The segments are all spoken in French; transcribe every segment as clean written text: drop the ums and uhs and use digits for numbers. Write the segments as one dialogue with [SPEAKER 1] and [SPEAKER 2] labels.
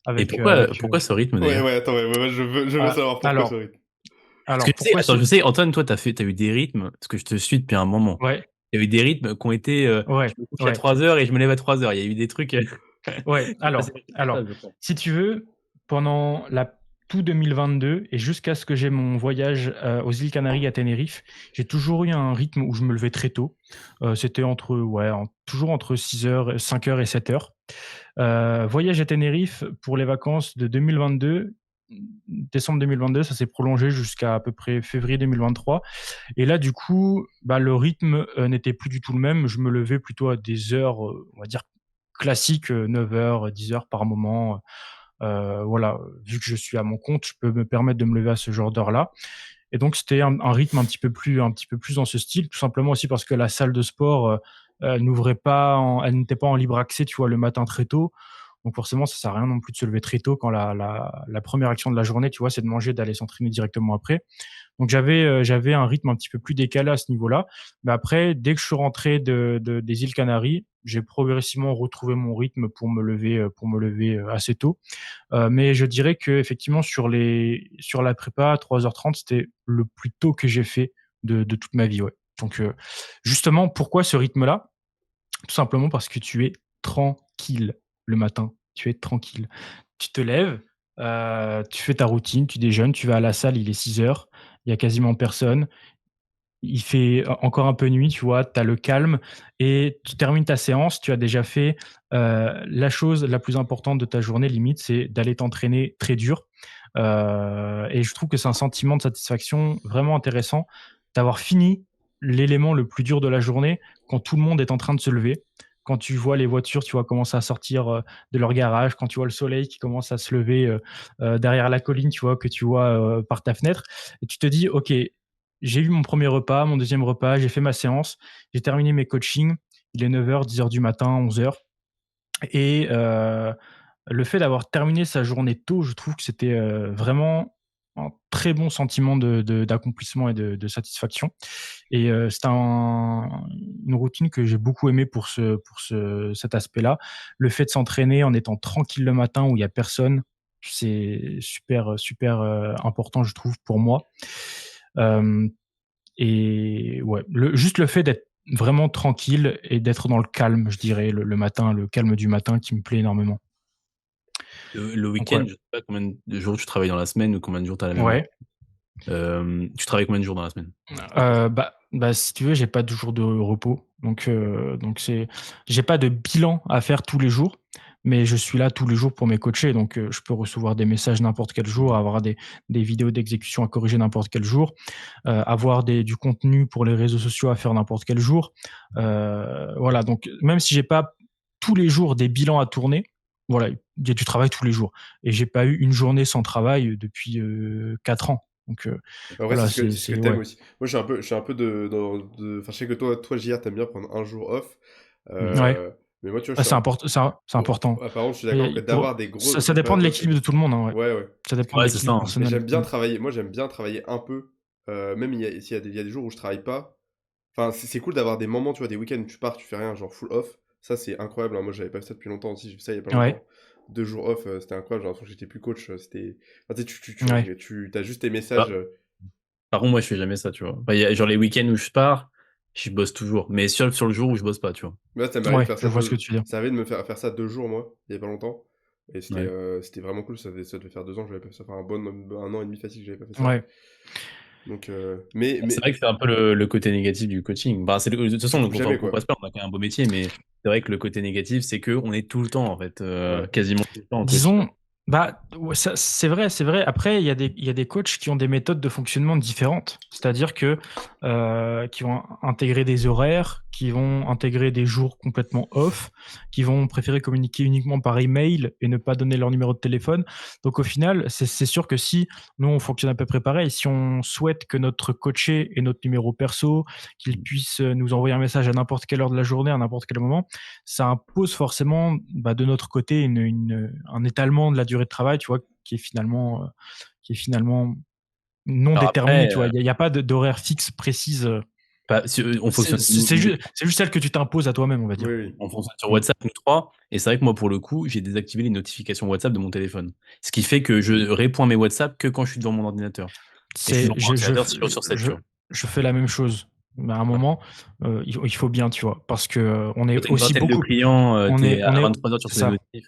[SPEAKER 1] Et
[SPEAKER 2] avec,
[SPEAKER 1] pourquoi ce rythme
[SPEAKER 3] Ouais,
[SPEAKER 1] d'ailleurs?
[SPEAKER 3] attends, ouais, je veux savoir pourquoi ce
[SPEAKER 2] alors,
[SPEAKER 3] rythme.
[SPEAKER 1] Parce que
[SPEAKER 2] alors pourquoi
[SPEAKER 1] attends,
[SPEAKER 2] ce...
[SPEAKER 1] je sais, Antoine, toi, t'as eu des rythmes, parce que je te suis depuis un moment.
[SPEAKER 2] Ouais,
[SPEAKER 1] Il y a eu des rythmes qui ont été, je
[SPEAKER 2] ouais,
[SPEAKER 1] me couche à
[SPEAKER 2] ouais,
[SPEAKER 1] 3 heures et je me lève à 3 heures. Il y a eu des trucs,
[SPEAKER 2] ouais.
[SPEAKER 1] c'est passé
[SPEAKER 2] Alors,
[SPEAKER 1] ça, je crois.
[SPEAKER 2] si tu veux, pendant tout 2022 et jusqu'à ce que j'ai mon voyage aux îles Canaries à Tenerife, j'ai toujours eu un rythme où je me levais très tôt. C'était toujours entre 6 heures, 5 heures et 7 heures. Voyage à Tenerife pour les vacances de 2022, décembre 2022, ça s'est prolongé jusqu'à à peu près février 2023. Et là, du coup, bah, le rythme n'était plus du tout le même. Je me levais plutôt à des heures, on va dire, classiques, 9 heures, 10 heures par moment. Voilà, vu que je suis à mon compte, je peux me permettre de me lever à ce genre d'heure-là. Et donc, c'était un rythme un petit peu plus dans ce style, tout simplement aussi parce que la salle de sport n'ouvrait pas, elle n'était pas en libre accès, tu vois, le matin très tôt. Donc forcément, ça sert à rien non plus de se lever très tôt quand la première action de la journée, tu vois, c'est de manger, d'aller s'entraîner directement après. Donc j'avais un rythme un petit peu plus décalé à ce niveau-là. Mais après, dès que je suis rentré des îles Canaries, j'ai progressivement retrouvé mon rythme pour me lever assez tôt. Mais je dirais que effectivement sur la prépa, 3h30, c'était le plus tôt que j'ai fait de toute ma vie, ouais. Donc justement, pourquoi ce rythme-là? Tout simplement parce que tu es tranquille le matin. Tu es tranquille. Tu te lèves, tu fais ta routine, tu déjeunes, tu vas à la salle, il est 6 heures, il y a quasiment personne. Il fait encore un peu nuit, tu vois? Tu as le calme et tu termines ta séance, tu as déjà fait, la chose la plus importante de ta journée limite, c'est d'aller t'entraîner très dur, et je trouve que c'est un sentiment de satisfaction vraiment intéressant d'avoir fini l'élément le plus dur de la journée quand tout le monde est en train de se lever. Quand tu vois les voitures, tu vois, commencer à sortir, de leur garage, quand tu vois le soleil qui commence à se lever, derrière la colline, tu vois, que tu vois, par ta fenêtre et tu te dis: «OK, j'ai eu mon premier repas, mon deuxième repas, j'ai fait ma séance, j'ai terminé mes coachings. Il est 9 heures, 10 heures du matin, 11 heures. Et le fait d'avoir terminé sa journée tôt, je trouve que c'était vraiment un très bon sentiment d'accomplissement et de satisfaction. Et c'est une routine que j'ai beaucoup aimée cet aspect-là. Le fait de s'entraîner en étant tranquille le matin où il y a personne, c'est super, super important, je trouve, pour moi. Hem et ouais, juste le fait d'être vraiment tranquille et d'être dans le calme, je dirais, le matin, le calme du matin qui me plaît énormément.
[SPEAKER 1] Le
[SPEAKER 2] Donc ouais.
[SPEAKER 1] week-end, je sais pas combien de jours tu travailles dans la semaine ou combien de jours tu as la même
[SPEAKER 2] Ouais,
[SPEAKER 1] tu travailles combien de jours dans la semaine?
[SPEAKER 2] si tu veux, j'ai pas de jour de repos, donc j'ai pas de bilan à faire tous les jours, mais je suis là tous les jours pour mes coachés, donc je peux recevoir des messages n'importe quel jour, avoir des vidéos d'exécution à corriger n'importe quel jour, avoir du contenu pour les réseaux sociaux à faire n'importe quel jour. Voilà, donc même si j'ai pas tous les jours des bilans à tourner, voilà, il y a du travail tous les jours et j'ai pas eu une journée sans travail depuis 4 ans. Donc
[SPEAKER 3] En vrai,
[SPEAKER 2] voilà,
[SPEAKER 3] c'est ce que t'aimes
[SPEAKER 2] ouais.
[SPEAKER 3] aussi. Moi, je suis un peu enfin, je sais que toi, JR, t'aimes bien prendre un jour off.
[SPEAKER 1] Mmh.
[SPEAKER 2] Ouais.
[SPEAKER 3] Mais moi, tu vois, je
[SPEAKER 2] Ah,
[SPEAKER 3] suis un,
[SPEAKER 2] c'est important.
[SPEAKER 3] par contre, je suis d'accord que
[SPEAKER 2] Et
[SPEAKER 3] d'avoir des grosses,
[SPEAKER 2] ça
[SPEAKER 3] grosses
[SPEAKER 2] dépend de
[SPEAKER 3] périodes off, c'est
[SPEAKER 2] l'équilibre
[SPEAKER 3] bien.
[SPEAKER 2] de tout le monde, hein, ouais.
[SPEAKER 3] Ouais, ouais.
[SPEAKER 2] Ça
[SPEAKER 3] Parce que
[SPEAKER 2] dépend de
[SPEAKER 1] Ouais, c'est ça,
[SPEAKER 2] l'équilibre
[SPEAKER 1] hein.
[SPEAKER 2] personnel de
[SPEAKER 3] j'aime
[SPEAKER 2] tout le
[SPEAKER 3] bien
[SPEAKER 2] monde.
[SPEAKER 3] travailler. Moi, j'aime bien travailler un peu. Même il y a des jours où je travaille pas. Enfin, c'est cool d'avoir des moments, tu vois, des week-ends où tu pars, tu fais rien, genre full off. Ça, c'est incroyable, hein. Moi, j'avais pas fait ça depuis longtemps aussi. J'ai fait ça il y a pas
[SPEAKER 2] Ouais,
[SPEAKER 3] longtemps. 2 jours off, c'était incroyable. J'ai l'impression que j'étais plus coach. C'était. Enfin, tu sais,
[SPEAKER 2] ouais.
[SPEAKER 3] t'as juste tes messages.
[SPEAKER 1] Bah, par contre, moi, je fais jamais ça, tu vois. Bah, il y a genre les week-ends où je pars, je bosse toujours, mais sur le jour où je bosse pas, tu vois.
[SPEAKER 3] Là, ça m'arrive de
[SPEAKER 2] Ouais,
[SPEAKER 3] faire
[SPEAKER 2] je
[SPEAKER 3] ça
[SPEAKER 2] vois ce que tu veux dire.
[SPEAKER 3] Ça arrive de me faire ça 2 jours, moi, il y a pas longtemps. Et
[SPEAKER 1] Ouais.
[SPEAKER 3] c'était vraiment cool. Ça devait faire 2 ans que j'avais pas fait ça. Enfin, un an et demi facile que j'avais pas fait ça.
[SPEAKER 2] Ouais,
[SPEAKER 3] Donc,
[SPEAKER 1] C'est vrai que c'est un peu le côté négatif du coaching. Bah, de toute
[SPEAKER 3] tu
[SPEAKER 1] façon,
[SPEAKER 3] coupes jamais,
[SPEAKER 1] faut
[SPEAKER 3] quoi.
[SPEAKER 1] pas se plaindre, on a quand même un beau métier, mais c'est vrai que le côté négatif, c'est que on est tout le temps, en fait,
[SPEAKER 3] Ouais.
[SPEAKER 1] quasiment tout le temps en coaching.
[SPEAKER 2] disons, bah, ouais, c'est vrai, c'est vrai. Après, il y a des coachs qui ont des méthodes de fonctionnement différentes. C'est-à-dire que qui vont intégrer des horaires, qui vont intégrer des jours complètement off, qui vont préférer communiquer uniquement par email et ne pas donner leur numéro de téléphone. Donc au final, c'est sûr que si nous on fonctionne à peu près pareil, si on souhaite que notre coaché ait notre numéro perso, qu'il puisse nous envoyer un message à n'importe quelle heure de la journée, à n'importe quel moment, ça impose forcément, bah, de notre côté un étalement de la durée de travail, tu vois, qui est finalement non
[SPEAKER 1] Alors
[SPEAKER 2] déterminé,
[SPEAKER 1] après,
[SPEAKER 2] tu vois. Il y a pas d'horaire fixe précise.
[SPEAKER 1] On fonctionne.
[SPEAKER 2] C'est juste celle que tu t'imposes à toi-même, on va dire.
[SPEAKER 3] Oui.
[SPEAKER 1] On fonctionne sur WhatsApp, nous trois. Et c'est vrai que moi, pour le coup, j'ai désactivé les notifications WhatsApp de mon téléphone. Ce qui fait que je réponds à mes WhatsApp que quand je suis devant mon ordinateur. Et je suis devant mon ordinateur 6 jours sur 7, tu vois.
[SPEAKER 2] Je fais la même chose. Mais à un moment, il faut bien, tu vois, parce que on est
[SPEAKER 1] T'as une
[SPEAKER 2] aussi
[SPEAKER 1] vingtaine de
[SPEAKER 2] beaucoup.
[SPEAKER 1] clients, t'es à
[SPEAKER 2] on est
[SPEAKER 1] 23h sur
[SPEAKER 2] c'est
[SPEAKER 1] tes
[SPEAKER 2] ça.
[SPEAKER 1] notifs.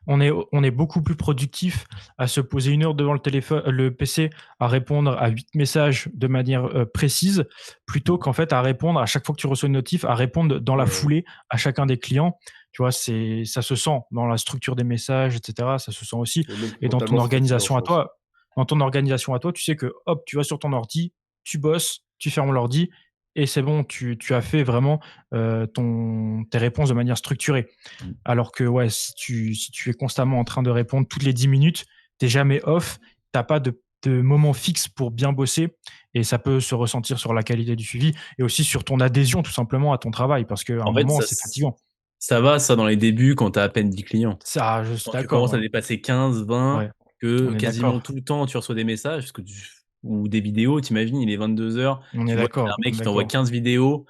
[SPEAKER 2] On est beaucoup plus productif à se poser 1 heure devant le PC, à répondre à 8 messages de manière précise, plutôt qu'en fait à répondre à chaque fois que tu reçois une notif, à répondre dans la
[SPEAKER 3] Ouais.
[SPEAKER 2] foulée à chacun des clients. Tu vois, ça se sent dans la structure des messages, etc. Ça se sent aussi.
[SPEAKER 3] Et même
[SPEAKER 2] Et dans ton
[SPEAKER 3] mentalement, c'est fatigant,
[SPEAKER 2] organisation
[SPEAKER 3] je
[SPEAKER 2] à
[SPEAKER 3] pense.
[SPEAKER 2] toi, tu sais que hop, tu vas sur ton ordi, tu bosses, tu fermes l'ordi et c'est bon, tu as fait vraiment tes réponses de manière structurée.
[SPEAKER 1] Mm.
[SPEAKER 2] Alors que ouais, si tu es constamment en train de répondre toutes les 10 minutes, t'es jamais off, t'as pas de moment fixe pour bien bosser et ça peut se ressentir sur la qualité du suivi et aussi sur ton adhésion tout simplement à ton travail parce qu'à un
[SPEAKER 1] En fait,
[SPEAKER 2] moment, c'est fatigant.
[SPEAKER 1] ça va, ça, dans les débuts, quand t'as à peine 10 clients.
[SPEAKER 2] Ça, je suis
[SPEAKER 1] Quand tu
[SPEAKER 2] d'accord.
[SPEAKER 1] commences à dépasser 15, 20,
[SPEAKER 2] Ouais,
[SPEAKER 1] que
[SPEAKER 2] on est
[SPEAKER 1] quasiment
[SPEAKER 2] d'accord.
[SPEAKER 1] tout le temps, tu reçois des messages, ou des vidéos, t'imagines, il est 22h,
[SPEAKER 2] On est
[SPEAKER 1] tu vois qu'il y a un
[SPEAKER 2] d'accord.
[SPEAKER 1] mec
[SPEAKER 2] On est
[SPEAKER 1] qui t'envoie
[SPEAKER 2] d'accord.
[SPEAKER 1] 15 vidéos,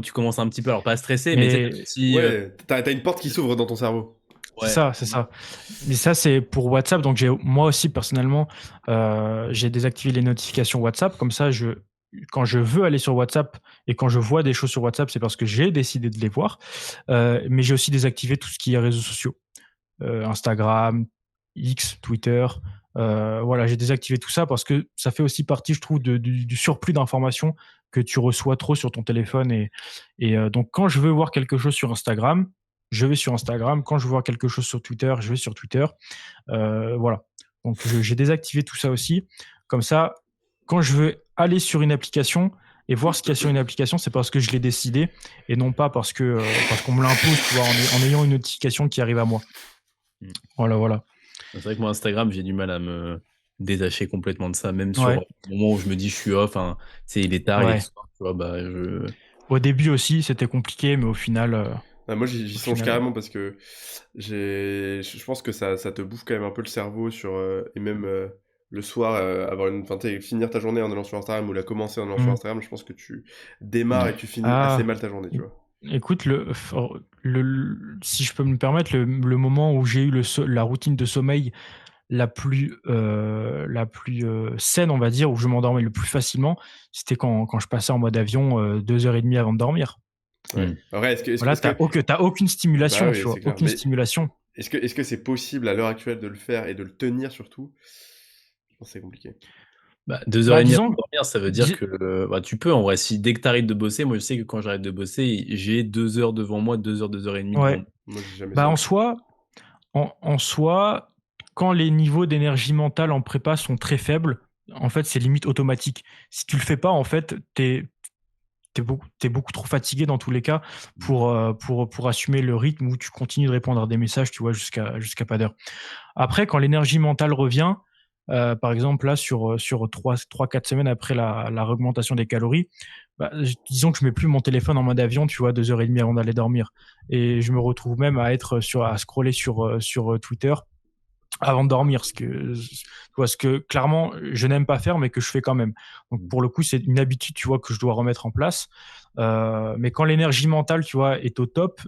[SPEAKER 1] tu commences un petit peu, alors pas à stresser, mais tu sais, t'as
[SPEAKER 2] Mais
[SPEAKER 1] un petit.
[SPEAKER 3] Ouais, t'as une porte qui s'ouvre dans ton cerveau.
[SPEAKER 2] c'est
[SPEAKER 1] Ouais.
[SPEAKER 2] ça, c'est ça. Mais ça, c'est pour WhatsApp. Donc, moi aussi, personnellement, j'ai désactivé les notifications WhatsApp. Comme ça, quand je veux aller sur WhatsApp et quand je vois des choses sur WhatsApp, c'est parce que j'ai décidé de les voir. Mais j'ai aussi désactivé tout ce qui est réseaux sociaux. Instagram, X, Twitter. Voilà, j'ai désactivé tout ça parce que ça fait aussi partie, je trouve, du surplus d'informations que tu reçois trop sur ton téléphone. Et donc, quand je veux voir quelque chose sur Instagram, je vais sur Instagram. Quand je veux voir quelque chose sur Twitter, je vais sur Twitter. Voilà. Donc, j'ai désactivé tout ça aussi. Comme ça, quand je veux aller sur une application et voir ce qu'il y a sur une application, c'est parce que je l'ai décidé et non pas parce qu'on me l'impose, tu vois, en ayant une notification qui arrive à moi. Voilà.
[SPEAKER 1] C'est vrai que moi, Instagram, j'ai du mal à me détacher complètement de ça, même sur
[SPEAKER 2] Ouais,
[SPEAKER 1] le moment où je me dis je suis off, hein, il est tard, il est le
[SPEAKER 2] ouais.
[SPEAKER 1] soir, tu vois, bah,
[SPEAKER 2] Au début aussi, c'était compliqué, mais au final,
[SPEAKER 3] Moi, j'y
[SPEAKER 2] au
[SPEAKER 3] songe
[SPEAKER 2] final,
[SPEAKER 3] carrément parce que je pense que ça te bouffe quand même un peu le cerveau et même le soir, finir ta journée en allant sur Instagram ou la commencer en allant sur
[SPEAKER 2] mmh.
[SPEAKER 3] Instagram, je pense que tu démarres et tu finis assez
[SPEAKER 2] Ah,
[SPEAKER 3] mal ta journée, tu vois.
[SPEAKER 2] écoute, si je peux me permettre, le moment où j'ai eu la routine de sommeil la plus saine, on va dire, où je m'endormais le plus facilement, c'était quand je passais en mode avion 2 heures et demie avant de dormir.
[SPEAKER 3] Ouais.
[SPEAKER 1] Mm.
[SPEAKER 3] Après,
[SPEAKER 2] Voilà, t'as aucune
[SPEAKER 3] bah
[SPEAKER 2] stimulation,
[SPEAKER 3] oui,
[SPEAKER 2] tu vois,
[SPEAKER 3] c'est clair.
[SPEAKER 2] aucune
[SPEAKER 3] Mais
[SPEAKER 2] stimulation.
[SPEAKER 3] est-ce que c'est possible à l'heure actuelle de le faire et de le tenir surtout? Je pense que c'est compliqué.
[SPEAKER 1] Bah, 2h30 avant
[SPEAKER 2] Disons,
[SPEAKER 1] de dormir, ça veut dire
[SPEAKER 2] dis-
[SPEAKER 1] que bah, tu peux en vrai. Si dès que tu arrêtes de bosser, moi je sais que quand j'arrête de bosser, j'ai 2 heures devant moi, 2 heures, 2h30 devant
[SPEAKER 2] ouais,
[SPEAKER 1] moi.
[SPEAKER 3] Moi, j'ai jamais
[SPEAKER 2] bah
[SPEAKER 3] ça.
[SPEAKER 2] en soi, quand les niveaux d'énergie mentale en prépa sont très faibles, en fait, c'est limite automatique. Si tu le fais pas, en fait, t'es beaucoup trop fatigué dans tous les cas pour assumer le rythme où tu continues de répondre à des messages, tu vois, jusqu'à pas d'heure. Après, quand l'énergie mentale revient, par exemple, là, sur 3-4 semaines après la augmentation des calories, bah, disons que je mets plus mon téléphone en mode avion, tu vois, 2 heures et demie avant d'aller dormir. Et je me retrouve même à scroller sur Twitter avant de dormir, ce que clairement je n'aime pas faire, mais que je fais quand même. Donc pour le coup, c'est une habitude, tu vois, que je dois remettre en place. Mais quand l'énergie mentale, tu vois, est au top,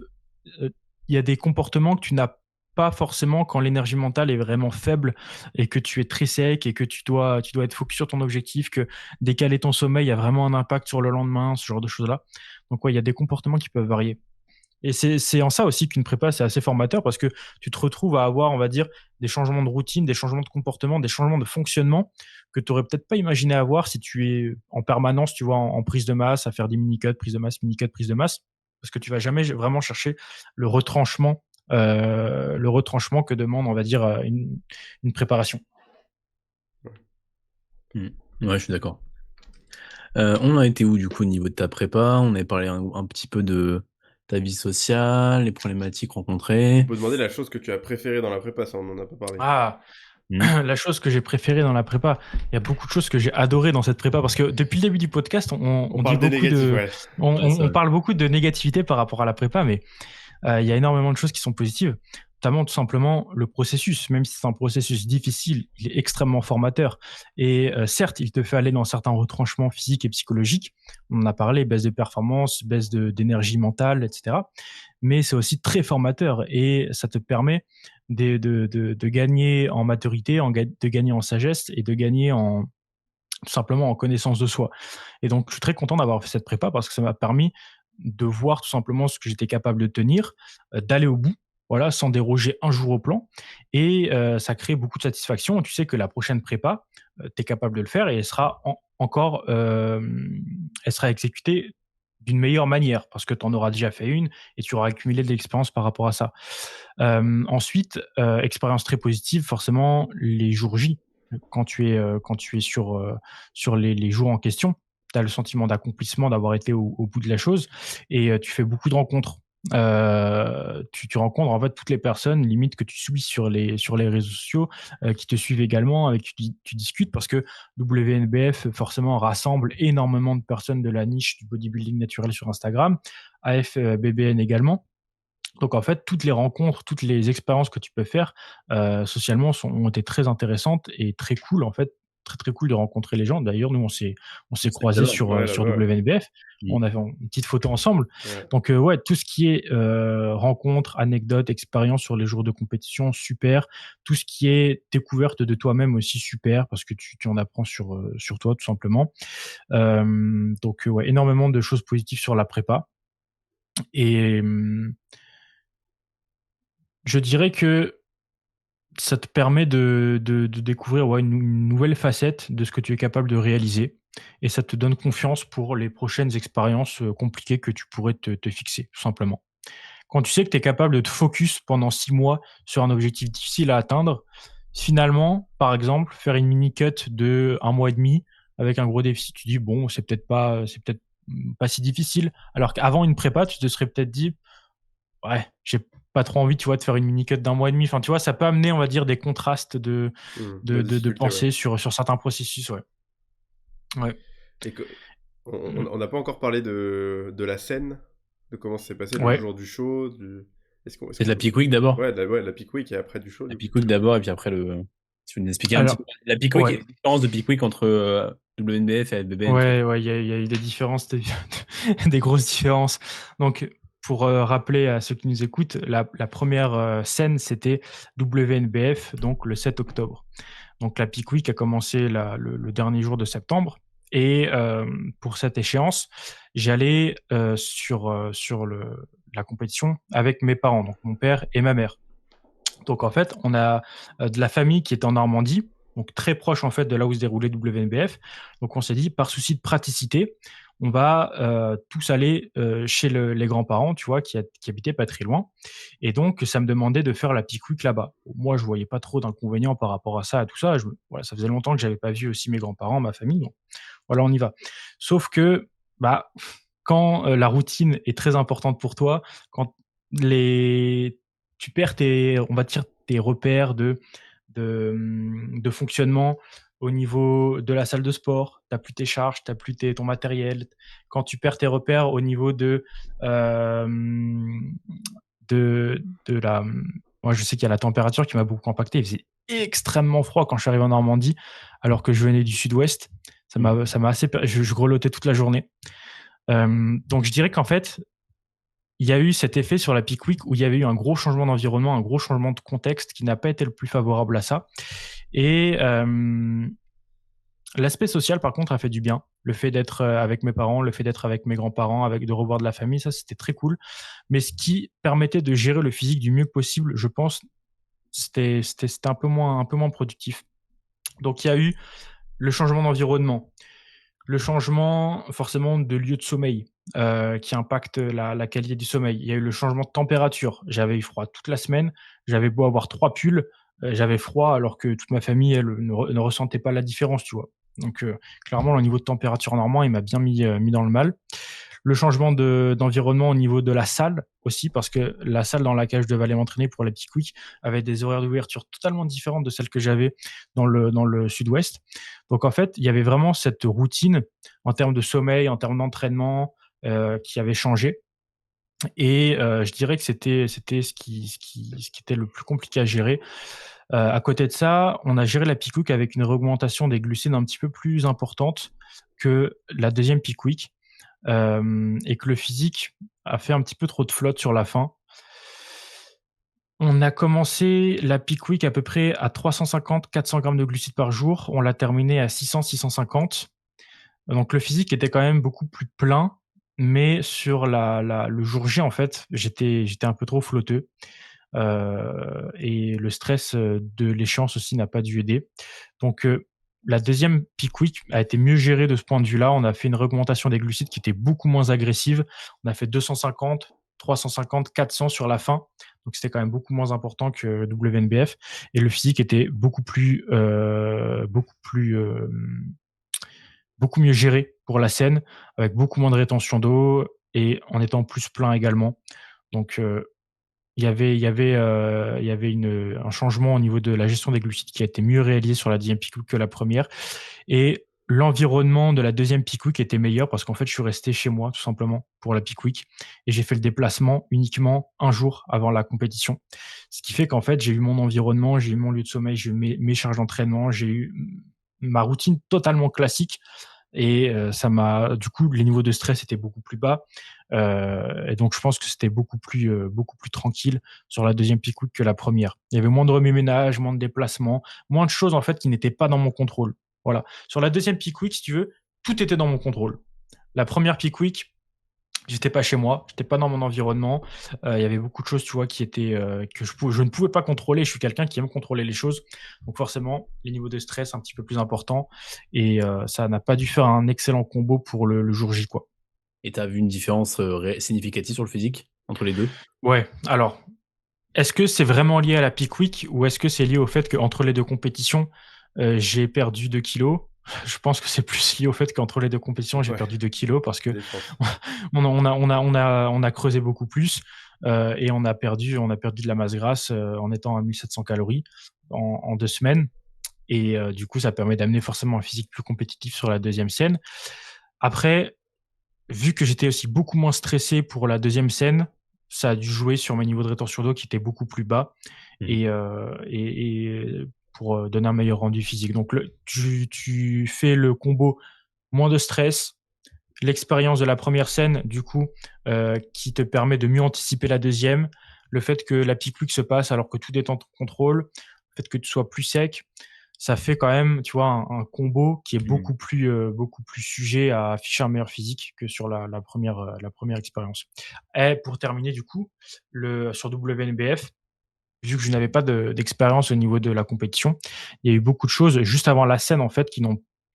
[SPEAKER 2] il y a des comportements que tu n'as pas forcément quand l'énergie mentale est vraiment faible et que tu es très sec et que tu dois être focus sur ton objectif, que décaler ton sommeil a vraiment un impact sur le lendemain, ce genre de choses-là. Donc ouais, il y a des comportements qui peuvent varier. Et c'est en ça aussi qu'une prépa, c'est assez formateur parce que tu te retrouves à avoir, on va dire, des changements de routine, des changements de comportement, des changements de fonctionnement que tu n'aurais peut-être pas imaginé avoir si tu es en permanence, tu vois, en prise de masse, à faire des mini-cuts, prise de masse, mini-cuts, prise de masse, parce que tu vas jamais vraiment chercher le retranchement, que demande, on va dire, une préparation.
[SPEAKER 1] Ouais, je suis d'accord. On a été où du coup au niveau de ta prépa? On avait parlé un petit peu de ta vie sociale, les problématiques rencontrées.
[SPEAKER 3] On peut demander la chose que tu as préférée dans la prépa, ça, on n'en a pas parlé.
[SPEAKER 2] Ah,
[SPEAKER 1] Mm.
[SPEAKER 2] la chose que j'ai préférée dans la prépa, il y a beaucoup de choses que j'ai adorées dans cette prépa parce que depuis le début du podcast,
[SPEAKER 3] On
[SPEAKER 2] on dit
[SPEAKER 3] parle des
[SPEAKER 2] beaucoup
[SPEAKER 3] négatifs,
[SPEAKER 2] de,
[SPEAKER 3] ouais.
[SPEAKER 2] on,
[SPEAKER 1] Ouais, c'est
[SPEAKER 2] on
[SPEAKER 1] vrai.
[SPEAKER 2] parle beaucoup de négativité par rapport à la prépa, mais il y a énormément de choses qui sont positives. notamment tout simplement le processus. Même si c'est un processus difficile, il est extrêmement formateur. Et certes, il te fait aller dans certains retranchements physiques et psychologiques. On en a parlé, baisse de performance, baisse d'énergie mentale, etc. Mais c'est aussi très formateur et ça te permet de gagner en maturité, de gagner en sagesse et de gagner tout simplement en connaissance de soi. Et donc, je suis très content d'avoir fait cette prépa parce que ça m'a permis de voir tout simplement ce que j'étais capable de tenir, d'aller au bout, voilà, sans déroger un jour au plan. Et ça crée beaucoup de satisfaction. Tu sais que la prochaine prépa, tu es capable de le faire et elle sera exécutée d'une meilleure manière parce que tu en auras déjà fait une et tu auras accumulé de l'expérience par rapport à ça. Ensuite, expérience très positive, forcément, les jours J, quand tu es sur les jours en question, tu as le sentiment d'accomplissement, d'avoir été au bout de la chose et tu fais beaucoup de rencontres. Tu rencontres en fait toutes les personnes limite que tu suis sur les réseaux sociaux, qui te suivent également, avec qui tu discutes parce que WNBF forcément rassemble énormément de personnes de la niche du bodybuilding naturel sur Instagram, AFBBN également. Donc en fait, toutes les rencontres, toutes les expériences que tu peux faire, socialement ont été très intéressantes et très cool en fait, très, très cool de rencontrer les gens. D'ailleurs, nous on s'est croisés
[SPEAKER 3] Ouais,
[SPEAKER 2] sur
[SPEAKER 3] là-bas, ouais.
[SPEAKER 2] WNBF.
[SPEAKER 1] Mmh.
[SPEAKER 2] On avait une petite photo ensemble.
[SPEAKER 3] Ouais.
[SPEAKER 2] Donc ouais, tout ce qui est, rencontres, anecdotes, expériences sur les jours de compétition, super. Tout ce qui est découverte de toi-même aussi, super, parce que tu en apprends sur toi tout simplement. Donc ouais, énormément de choses positives sur la prépa et je dirais que ça te permet de découvrir, ouais, une nouvelle facette de ce que tu es capable de réaliser et ça te donne confiance pour les prochaines expériences, compliquées que tu pourrais te fixer, tout simplement. Quand tu sais que tu es capable de te focus pendant 6 mois sur un objectif difficile à atteindre, finalement, par exemple, faire une mini cut de 1 mois et demi avec un gros déficit, tu dis: «Bon, c'est peut-être, pas si difficile». Alors qu'avant une prépa, tu te serais peut-être dit: «Ouais, j'ai pas trop envie, tu vois, de faire une mini cut d'1 mois et demi». Enfin, tu vois, ça peut amener, on va dire, des contrastes
[SPEAKER 3] La
[SPEAKER 2] de
[SPEAKER 3] difficulté, ouais.
[SPEAKER 2] pensée sur certains processus, ouais. Ouais.
[SPEAKER 3] Et que
[SPEAKER 2] Mmh.
[SPEAKER 3] on n'a pas encore parlé de la scène, de comment ça s'est passé le
[SPEAKER 2] Ouais.
[SPEAKER 3] jour du show, est-ce
[SPEAKER 1] C'est de
[SPEAKER 3] qu'on
[SPEAKER 1] la
[SPEAKER 3] peut...
[SPEAKER 1] Peak Week d'abord?
[SPEAKER 3] Ouais, la peak week et après du show,
[SPEAKER 1] La
[SPEAKER 3] du coup.
[SPEAKER 1] Peak Week d'abord et puis après le tu peux nous expliquer un petit peu
[SPEAKER 2] Alors
[SPEAKER 1] la Peak Week et
[SPEAKER 2] ouais.
[SPEAKER 1] la différence de Peak Week entre, WNBF et FBBN, tu vois?
[SPEAKER 2] Ouais, ouais, il y a eu des différences, des grosses différences. Donc, pour, rappeler à ceux qui nous écoutent, la 1re, scène, c'était WNBF, donc le 7 octobre. Donc la Peak Week a commencé le dernier jour de septembre et pour cette échéance, j'allais, sur la compétition avec mes parents, donc mon père et ma mère. Donc en fait, on a, de la famille qui est en Normandie, donc très proche en fait de là où se déroulait WNBF. Donc on s'est dit par souci de praticité, on va, tous aller, chez les grands-parents, tu vois, qui habitaient pas très loin et donc ça me demandait de faire la Peak Week là-bas. Moi, je voyais pas trop d'inconvénients par rapport à ça, à tout ça. Voilà, ça faisait longtemps que j'avais pas vu aussi mes grands-parents, ma famille, donc voilà, on y va. Sauf que, bah, quand, la routine est très importante pour toi, quand les tu perds on va dire, tes repères de fonctionnement au niveau de la salle de sport. Tu as plus tes charges, tu as plus ton matériel. Quand tu perds tes repères au niveau hem, de la, moi, je sais qu'il y a la température qui m'a beaucoup impacté. Il faisait extrêmement froid quand je suis arrivé en Normandie, alors que je venais du sud-ouest.
[SPEAKER 1] Mmh.
[SPEAKER 2] Ça m'a assez per je grelottais toute la journée. Donc je dirais qu'en fait, il y a eu cet effet sur la Peak Week où il y avait eu un gros changement d'environnement, un gros changement de contexte qui n'a pas été le plus favorable à ça et l'aspect social par contre a fait du bien. Le fait d'être, avec mes parents, le fait d'être avec mes grands-parents, de revoir de la famille, ça c'était très cool. Mais ce qui permettait de gérer le physique du mieux possible, je pense, c'était un peu moins productif. Donc il y a eu le changement d'environnement, le changement forcément de lieu de sommeil, qui impacte la qualité du sommeil. Il y a eu le changement de température. J'avais eu froid toute la semaine, j'avais beau avoir 3 pulls, j'avais froid alors que toute ma famille, elle, ne ressentait pas la différence, tu vois? Donc clairement, le niveau de température normand, il m'a bien mis dans le mal. Le changement d'environnement au niveau de la salle aussi, parce que la salle dans laquelle je devais aller m'entraîner pour les petits quicks avait des horaires d'ouverture totalement différentes de celles que j'avais dans le sud-ouest. Donc en fait, il y avait vraiment cette routine en termes de sommeil, en termes d'entraînement, qui avait changé Et je dirais que c'était ce qui était le plus compliqué à gérer. À côté de ça, on a géré la peak week avec une augmentation des glucides un petit peu plus importante que la deuxième peak week, et que le physique a fait un petit peu trop de flotte sur la fin. On a commencé la peak week à peu près à 350-400 grammes de glucides par jour. On l'a terminé à 600-650. Donc le physique était quand même beaucoup plus plein, mais sur le jour J, en fait, j'étais un peu trop flotteux. Et le stress, de l'échéance aussi n'a pas dû aider. Donc, la deuxième peak week a été mieux gérée de ce point de vue-là. On a fait une augmentation des glucides qui était beaucoup moins agressive. On a fait 250, 350, 400 sur la fin. Donc c'était quand même beaucoup moins important que WNBF et le physique était beaucoup mieux géré pour la scène, avec beaucoup moins de rétention d'eau et en étant plus plein également. Donc, il y avait un changement au niveau de la gestion des glucides qui a été mieux réalisé sur la deuxième peak week que la première et l'environnement de la deuxième peak week était meilleur parce qu'en fait, je suis resté chez moi tout simplement pour la peak week et j'ai fait le déplacement uniquement un jour avant la compétition. Ce qui fait qu'en fait, j'ai eu mon environnement, j'ai eu mon lieu de sommeil, j'ai eu mes charges d'entraînement, j'ai eu ma routine totalement classique et ça m'a du coup, les niveaux de stress étaient beaucoup plus bas, et donc je pense que c'était beaucoup plus tranquille sur la deuxième peak week que la première. Il y avait moins de remue-ménage, moins de déplacements, moins de choses en fait qui n'étaient pas dans mon contrôle. Voilà. Sur la deuxième peak week, si tu veux, tout était dans mon contrôle. La première peak week, j'étais pas chez moi, j'étais pas dans mon environnement. Il y avait beaucoup de choses, tu vois, qui étaient que je ne pouvais pas contrôler. Je suis quelqu'un qui aime contrôler les choses, donc forcément les niveaux de stress un petit peu plus importants et ça n'a pas dû faire un excellent combo pour le jour J, quoi.
[SPEAKER 1] Et tu as vu une différence significative sur le physique entre les deux?
[SPEAKER 2] Ouais. Alors, est-ce que c'est vraiment lié à la peak week ou est-ce que c'est lié au fait qu'entre les deux compétitions, j'ai perdu 2 kilos? Je pense que c'est plus lié au fait qu'entre les deux compétitions, j'ai
[SPEAKER 3] Ouais,
[SPEAKER 2] perdu 2 kilos parce que
[SPEAKER 3] des chances.
[SPEAKER 2] on a creusé beaucoup plus, et on a perdu de la masse grasse, en étant à 1 700 calories en 2 semaines et du coup, ça permet d'amener forcément un physique plus compétitif sur la deuxième scène. Après, vu que j'étais aussi beaucoup moins stressé pour la deuxième scène, ça a dû jouer sur mes niveaux de rétention d'eau qui étaient beaucoup plus bas
[SPEAKER 1] Mmh.
[SPEAKER 2] et pour, donner un meilleur rendu physique. Donc tu fais le combo moins de stress, l'expérience de la première scène du coup, qui te permet de mieux anticiper la deuxième, le fait que la peak week se passe alors que tout est en ton contrôle, le fait que tu sois plus sec, ça fait quand même, tu vois, un combo qui est
[SPEAKER 1] Mmh.
[SPEAKER 2] beaucoup plus sujet à afficher un meilleur physique que sur la première expérience. Et pour terminer du coup, sur WNBF, vu que je n'avais pas d'expérience au niveau de la compétition, il y a eu beaucoup de choses juste avant la scène en fait qui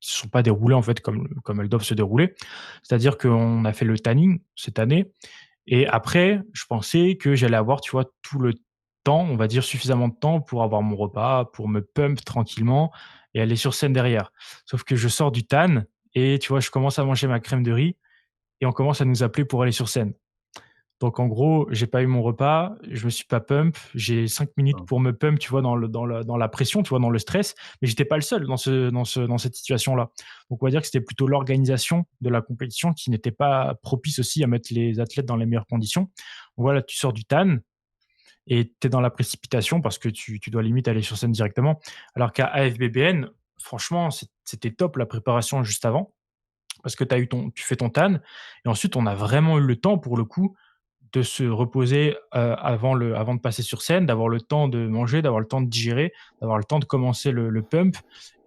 [SPEAKER 2] se sont pas déroulées en fait comme elles doivent se dérouler. C'est-à-dire qu'on a fait le tanning cette année et après, je pensais que j'allais avoir, tu vois, tout le temps, on va dire suffisamment de temps pour avoir mon repas, pour me pump tranquillement et aller sur scène derrière. Sauf que je sors du tan et tu vois, je commence à manger ma crème de riz et on commence à nous appeler pour aller sur scène. Donc en gros, j'ai pas eu mon repas, je me suis pas pump, j'ai 5 minutes
[SPEAKER 1] Ah.
[SPEAKER 2] pour me pump, tu vois, dans la pression, tu vois, dans le stress, mais j'étais pas le seul dans cette situation-là. Donc on va dire que c'était plutôt l'organisation de la compétition qui n'était pas propice aussi à mettre les athlètes dans les meilleures conditions. Donc voilà, tu sors du tan et tu es dans la précipitation parce que tu dois limite aller sur scène directement. Alors qu'à AFBBN, franchement, c'était top la préparation juste avant parce que tu fais ton tan et ensuite on a vraiment eu le temps pour le coup de se reposer, avant de passer sur scène, d'avoir le temps de manger, d'avoir le temps de digérer, d'avoir le temps de commencer le pump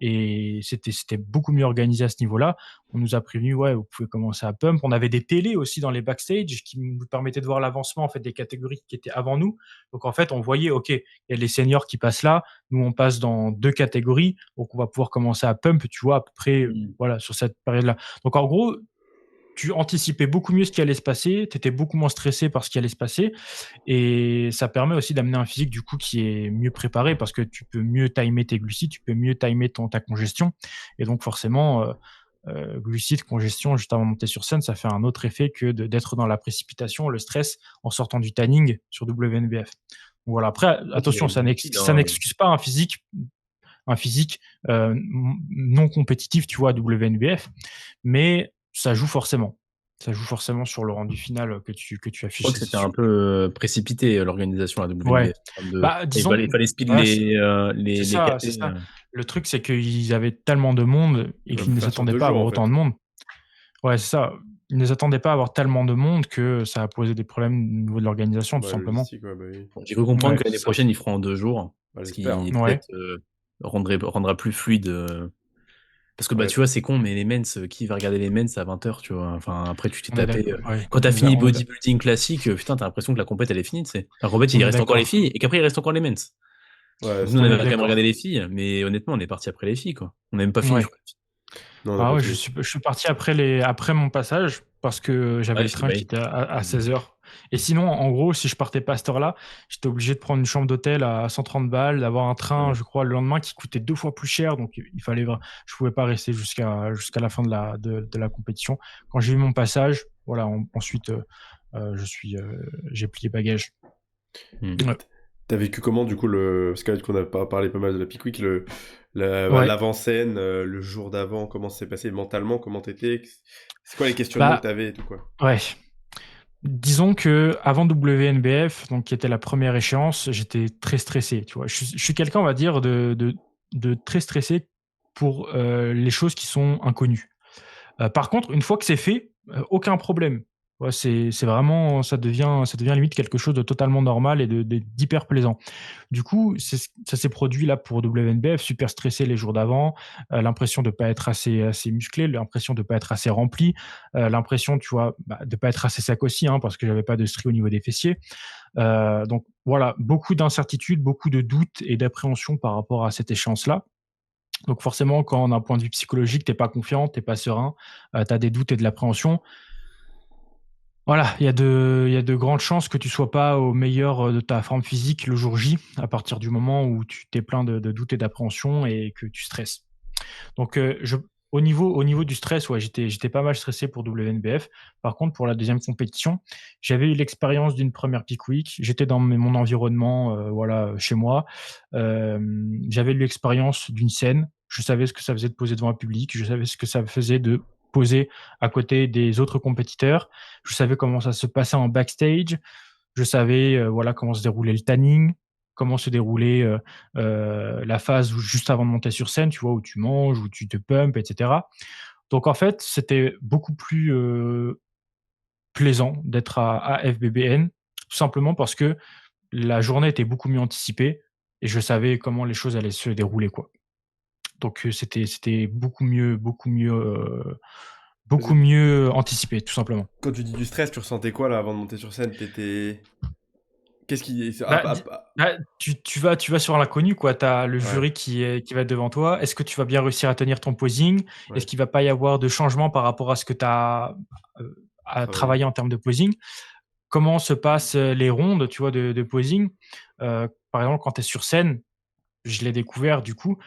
[SPEAKER 2] et c'était beaucoup mieux organisé à ce niveau-là. On nous a prévenu: «Ouais, vous pouvez commencer à pump». On avait des télés aussi dans les backstage qui nous permettaient de voir l'avancement, en fait, des catégories qui étaient avant nous. Donc en fait, on voyait: «OK, il y a les seniors qui passent là, nous on passe dans 2 catégories, donc on va pouvoir commencer à pump», tu vois? À peu près,
[SPEAKER 1] Mmh.
[SPEAKER 2] voilà, sur cette période-là. Donc en gros, tu anticipais beaucoup mieux ce qui allait se passer, tu étais beaucoup moins stressé par ce qui allait se passer et ça permet aussi d'amener un physique du coup qui est mieux préparé parce que tu peux mieux timer tes glucides, tu peux mieux timer ta congestion et donc forcément, glucides, congestion juste avant de monter sur scène, ça fait un autre effet que d'être dans la précipitation, le stress en sortant du tanning sur WNBF. Donc voilà, après
[SPEAKER 1] Ouais, ça doit
[SPEAKER 2] attention,
[SPEAKER 1] être difficile,
[SPEAKER 2] ça
[SPEAKER 1] hein.
[SPEAKER 2] n'excuse pas un physique, non compétitif, tu vois, à WNBF, mais ça joue forcément. Ça joue forcément sur le rendu final que tu
[SPEAKER 1] Je
[SPEAKER 2] affiches,
[SPEAKER 1] crois que
[SPEAKER 2] c'est
[SPEAKER 1] c'était
[SPEAKER 2] sûr.
[SPEAKER 1] un peu précipité l'organisation à
[SPEAKER 2] Ouais.
[SPEAKER 1] WNBF.
[SPEAKER 2] Bah,
[SPEAKER 1] Il
[SPEAKER 2] disons,
[SPEAKER 1] fallait speed
[SPEAKER 2] voilà,
[SPEAKER 1] les
[SPEAKER 2] c'est
[SPEAKER 1] KT.
[SPEAKER 2] ça. Le truc, c'est qu'ils avaient tellement de monde et
[SPEAKER 3] Bah,
[SPEAKER 2] qu'ils
[SPEAKER 3] faut
[SPEAKER 2] ne
[SPEAKER 3] faire sur
[SPEAKER 2] s'attendaient
[SPEAKER 3] 2
[SPEAKER 2] pas à
[SPEAKER 3] jours,
[SPEAKER 2] avoir
[SPEAKER 3] en
[SPEAKER 2] autant
[SPEAKER 3] fait.
[SPEAKER 2] de monde. Ouais, c'est ça. Ils ne s'attendaient pas à avoir tellement de monde que ça a posé des problèmes au niveau de l'organisation, tout
[SPEAKER 3] Bah,
[SPEAKER 2] simplement.
[SPEAKER 3] logistique, ouais, bah oui.
[SPEAKER 1] J'ai cru comprendre
[SPEAKER 2] Ouais,
[SPEAKER 1] que l'année
[SPEAKER 2] c'est ça.
[SPEAKER 1] prochaine, ils feront en 2 jours,
[SPEAKER 3] Bah,
[SPEAKER 1] ce
[SPEAKER 3] j'espère, hein.
[SPEAKER 1] qui
[SPEAKER 2] Ouais.
[SPEAKER 1] peut-être rendra plus fluide. Parce que
[SPEAKER 3] Ouais.
[SPEAKER 1] tu vois, c'est con, mais les mens, qui va regarder les mens à 20h, tu vois? Enfin, après, tu t'es
[SPEAKER 2] On est
[SPEAKER 1] tapé.
[SPEAKER 2] d'accord. Ouais.
[SPEAKER 1] Quand t'as
[SPEAKER 2] On est,
[SPEAKER 1] fini
[SPEAKER 2] on est d'accord.
[SPEAKER 1] bodybuilding classique, putain, t'as l'impression que la compète, elle est finie, tu sais. La compète, il
[SPEAKER 2] On est
[SPEAKER 1] reste encore les
[SPEAKER 2] d'accord.
[SPEAKER 1] filles, et qu'après, il reste encore les mens.
[SPEAKER 3] Ouais,
[SPEAKER 1] Donc, nous, on
[SPEAKER 3] c'était
[SPEAKER 2] On
[SPEAKER 1] avait
[SPEAKER 2] est
[SPEAKER 1] quand même regardé
[SPEAKER 2] d'accord.
[SPEAKER 1] les filles, mais honnêtement, on est parti après les filles, quoi. On n'a même pas fini, je
[SPEAKER 2] Ouais.
[SPEAKER 1] crois.
[SPEAKER 3] non, on n'a
[SPEAKER 2] Ah
[SPEAKER 3] pas
[SPEAKER 2] ouais,
[SPEAKER 3] fini.
[SPEAKER 2] je suis parti après mon passage parce que j'avais
[SPEAKER 1] Ouais,
[SPEAKER 2] le
[SPEAKER 1] je
[SPEAKER 2] train qui
[SPEAKER 1] bah
[SPEAKER 2] était à 16h. Et sinon, en gros, si je partais pas à cette heure-là, j'étais obligé de prendre une chambre d'hôtel à 130 balles, d'avoir un train,
[SPEAKER 1] ouais.
[SPEAKER 2] je crois, le lendemain qui coûtait 2 fois plus cher. Donc, je pouvais pas rester jusqu'à la fin de la compétition. Quand j'ai eu mon passage, voilà, ensuite, j'ai plié bagage.
[SPEAKER 1] Hmm.
[SPEAKER 2] Ouais.
[SPEAKER 3] T'as vécu comment, du coup, parce qu'on a parlé pas mal de la Peak Week,
[SPEAKER 2] Ouais.
[SPEAKER 3] l'avant-scène, le jour d'avant, comment ça s'est passé mentalement, comment t'étais? C'est quoi les questionnements que
[SPEAKER 2] Bah,
[SPEAKER 3] t'avais et tout, quoi?
[SPEAKER 2] ouais. Disons que avant WNBF, donc qui était la première échéance, j'étais très stressé. Tu vois, je suis quelqu'un, on va dire, de très stressé pour les choses qui sont inconnues. Par contre, une fois que c'est fait, aucun problème. Ouais, c'est vraiment, ça devient limite quelque chose de totalement normal et d'hyper plaisant. Du coup, ça s'est produit là pour WNBF, super stressé les jours d'avant, l'impression de pas être assez musclé, l'impression de pas être assez rempli, l'impression, tu vois, de pas être assez sec aussi, hein, parce que j'avais pas de strie au niveau des fessiers. Donc voilà, beaucoup d'incertitudes, beaucoup de doutes et d'appréhension par rapport à cette échéance-là. Donc forcément, quand d'un point de vue psychologique, t'es pas confiant, t'es pas serein, tu as des doutes et de l'appréhension. Voilà, il y a de grandes chances que tu sois pas au meilleur de ta forme physique le jour J, à partir du moment où tu t'es plein de doutes et d'appréhension et que tu stresses. Donc, au niveau du stress, ouais, j'étais pas mal stressé pour WNBF. Par contre, pour la deuxième compétition, j'avais eu l'expérience d'une première peak week. J'étais dans mon environnement, voilà, chez moi. J'avais eu l'expérience d'une scène. Je savais ce que ça faisait de poser devant un public. Je savais ce que ça faisait de poser à côté des autres compétiteurs. Je savais comment ça se passait en backstage. Je savais, voilà, comment se déroulait le tanning, comment se déroulait, la phase où juste avant de monter sur scène, tu vois? Où tu manges, où tu te pumpes et cetera. Donc en fait, c'était beaucoup plus, plaisant d'être à FBBN, tout simplement parce que la journée était beaucoup mieux anticipée et je savais comment les choses allaient se dérouler, quoi. Donc c'était
[SPEAKER 3] Parce
[SPEAKER 2] beaucoup
[SPEAKER 3] que
[SPEAKER 2] mieux anticipé, tout simplement.
[SPEAKER 3] quand tu dis du stress, tu ressentais quoi, là, avant de monter sur scène? Qu'est-ce qui...
[SPEAKER 2] Bah, tu vas sur l'inconnu, quoi. Tu as le
[SPEAKER 3] Ouais,
[SPEAKER 2] jury qui va être devant toi. Est-ce que tu vas bien réussir à tenir ton posing? Est-ce
[SPEAKER 3] ouais,
[SPEAKER 2] qu'il va pas y avoir de changement par rapport à ce que tu as, à
[SPEAKER 3] travailler.
[SPEAKER 2] travailler en termes de posing? Comment se passent, les rondes, tu vois, de posing? Par exemple, quand tu es sur scène, je l'ai découvert du coup,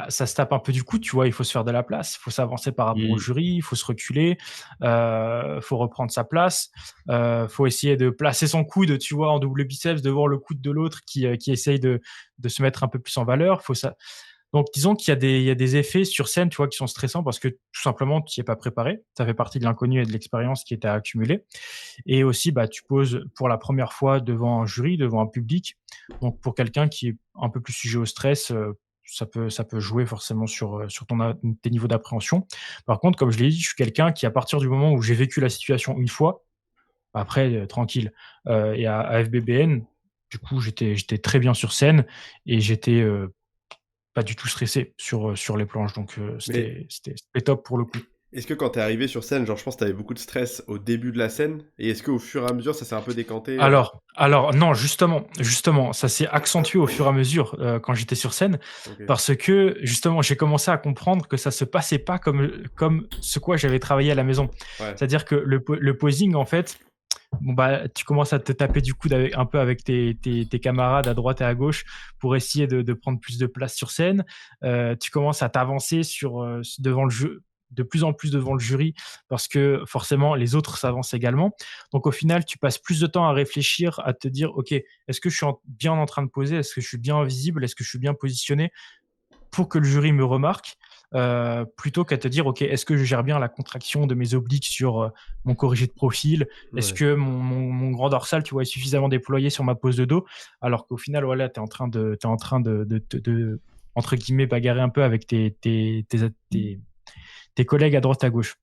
[SPEAKER 2] ça se tape un peu du coude, tu vois? Il faut se faire de la place, il faut s'avancer par rapport au
[SPEAKER 1] Mmh.
[SPEAKER 2] jury, il faut se reculer, faut reprendre sa place, faut essayer de placer son coude, tu vois, en double biceps devant le coude de l'autre qui essaye de se mettre un peu plus en valeur. Faut ça Donc disons qu'il y a des effets sur scène, tu vois, qui sont stressants parce que tout simplement tu y es pas préparé. Ça fait partie de l'inconnu et de l'expérience qui est à accumuler. Et aussi, tu poses pour la première fois devant un jury, devant un public. Donc pour quelqu'un qui est un peu plus sujet au stress, ça peut jouer forcément sur tes niveaux d'appréhension. Par contre, comme je l'ai dit, je suis quelqu'un qui, à partir du moment où j'ai vécu la situation une fois, après, tranquille. Et à FBBN, du coup, j'étais très bien sur scène et j'étais, pas du tout stressé sur les planches. Donc
[SPEAKER 3] Mais
[SPEAKER 2] c'était top pour le coup.
[SPEAKER 3] est-ce que quand t'es arrivé sur scène, genre, je pense que t'avais beaucoup de stress au début de la scène, et est-ce qu'au fur et à mesure, ça s'est un peu décanté
[SPEAKER 2] Alors non, justement, ça s'est accentué au fur et à mesure, quand j'étais sur scène,
[SPEAKER 3] Ok,
[SPEAKER 2] parce que justement, j'ai commencé à comprendre que ça se passait pas comme ce quoi j'avais travaillé à la maison.
[SPEAKER 3] ouais.
[SPEAKER 2] C'est-à-dire que le posing, en fait, bon, tu commences à te taper du coude un peu avec tes camarades à droite et à gauche pour essayer de prendre plus de place sur scène. Tu commences à t'avancer devant le jeu, de plus en plus devant le jury, parce que forcément les autres s'avancent également. Donc au final, tu passes plus de temps à réfléchir, à te dire, ok, est-ce que je suis bien en train de poser, est-ce que je suis bien visible, est-ce que je suis bien positionné pour que le jury me remarque. plutôt qu'à te dire, ok, est-ce que je gère bien la contraction de mes obliques sur mon corrigé de profil? Est-ce que mon grand dorsal, tu vois, est suffisamment déployé sur ma pose de dos? Alors qu'au final, voilà, t'es en train de entre guillemets, bagarrer un peu avec tes collègues à droite à gauche.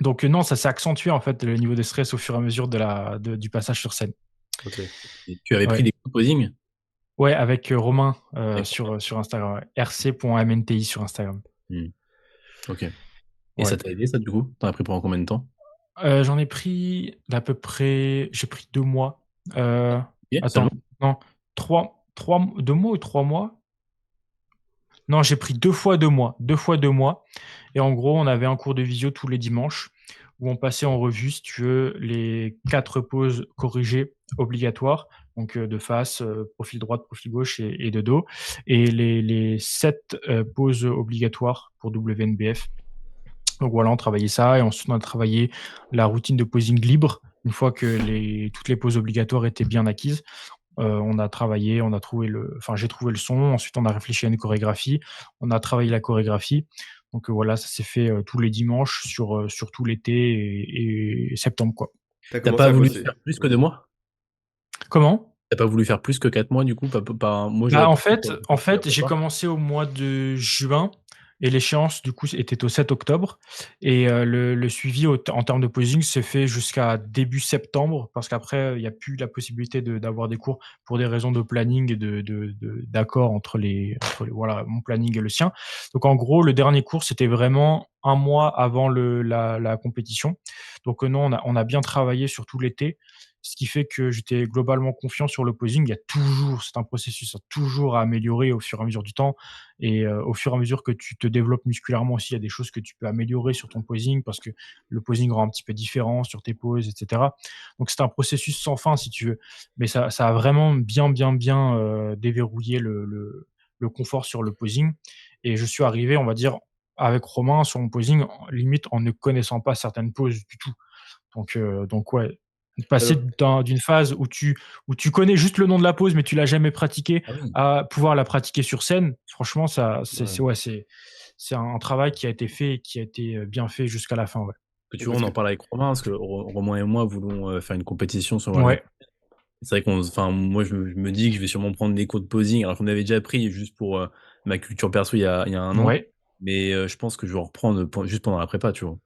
[SPEAKER 2] Donc non, ça s'est accentué en fait le niveau de stress au fur et à mesure du passage sur scène.
[SPEAKER 3] Ok.
[SPEAKER 1] Et tu avais pris des cours de posing?
[SPEAKER 2] Ouais, avec Romain sur Instagram, ouais. rc.mnti sur Instagram.
[SPEAKER 1] Ok. Et ça t'a aidé ça du coup? T'en as pris pendant combien de temps?
[SPEAKER 2] J'en ai pris d'à peu près, j'ai pris 2 mois. Attends, non, 2 mois ou 3 mois? Non, j'ai pris 2 fois 2 mois. 2 fois 2 mois. Et en gros, on avait un cours de visio tous les dimanches où on passait en revue, si tu veux, les 4 poses corrigées obligatoires, donc de face, profil droite, profil gauche et de dos, et les 7 poses obligatoires pour WNBF. Donc voilà, on travaillait ça et ensuite on a travaillé la routine de posing libre. Une fois que toutes les poses obligatoires étaient bien acquises, on a travaillé, j'ai trouvé le son. Ensuite, on a réfléchi à une chorégraphie. On a travaillé la chorégraphie. Donc voilà, ça s'est fait tous les dimanches sur tout l'été et septembre, quoi.
[SPEAKER 3] T'as
[SPEAKER 1] T'as
[SPEAKER 3] commencé
[SPEAKER 1] pas
[SPEAKER 3] à
[SPEAKER 1] voulu
[SPEAKER 3] bosser.
[SPEAKER 1] faire plus que 2 mois?
[SPEAKER 2] Comment?
[SPEAKER 1] T'as pas voulu faire plus que 4 mois du coup? Moi
[SPEAKER 2] Bah,
[SPEAKER 1] j'aurais
[SPEAKER 2] en
[SPEAKER 1] pu
[SPEAKER 2] fait, j'ai commencé au mois de juin et l'échéance, du coup, était au 7 octobre. Et le suivi en termes de posing s'est fait jusqu'à début septembre parce qu'après, il n'y a plus la possibilité d'avoir des cours pour des raisons de planning et d'accord entre voilà, mon planning et le sien. Donc, en gros, le dernier cours, c'était vraiment un mois avant la compétition. Donc, non, on a bien travaillé sur tout l'été. Ce qui fait que j'étais globalement confiant sur le posing. C'est un processus toujours à améliorer au fur et à mesure du temps. Et au fur et à mesure que tu te développes musculairement aussi, il y a des choses que tu peux améliorer sur ton posing parce que le posing rend un petit peu différent sur tes poses, etc. Donc c'est un processus sans fin si tu veux. Mais ça a vraiment bien déverrouillé le confort sur le posing. Et je suis arrivé, on va dire, avec Romain sur mon posing, limite en ne connaissant pas certaines poses du tout. Donc ouais, passer d'une phase où tu connais juste le nom de la pose, mais tu l'as jamais pratiquée, à pouvoir la pratiquer sur scène, franchement, c'est un travail qui a été fait et qui a été bien fait jusqu'à la fin. Ouais.
[SPEAKER 1] Tu vois, on en parle avec Romain parce que Romain et moi voulons faire une compétition sur
[SPEAKER 2] Ouais.
[SPEAKER 1] C'est vrai moi je me dis que je vais sûrement prendre des cours de posing alors qu'on avait déjà pris juste pour ma culture perso il y a 1 an.
[SPEAKER 2] Ouais.
[SPEAKER 1] Mais je pense que je vais en reprendre juste pendant la prépa, tu vois.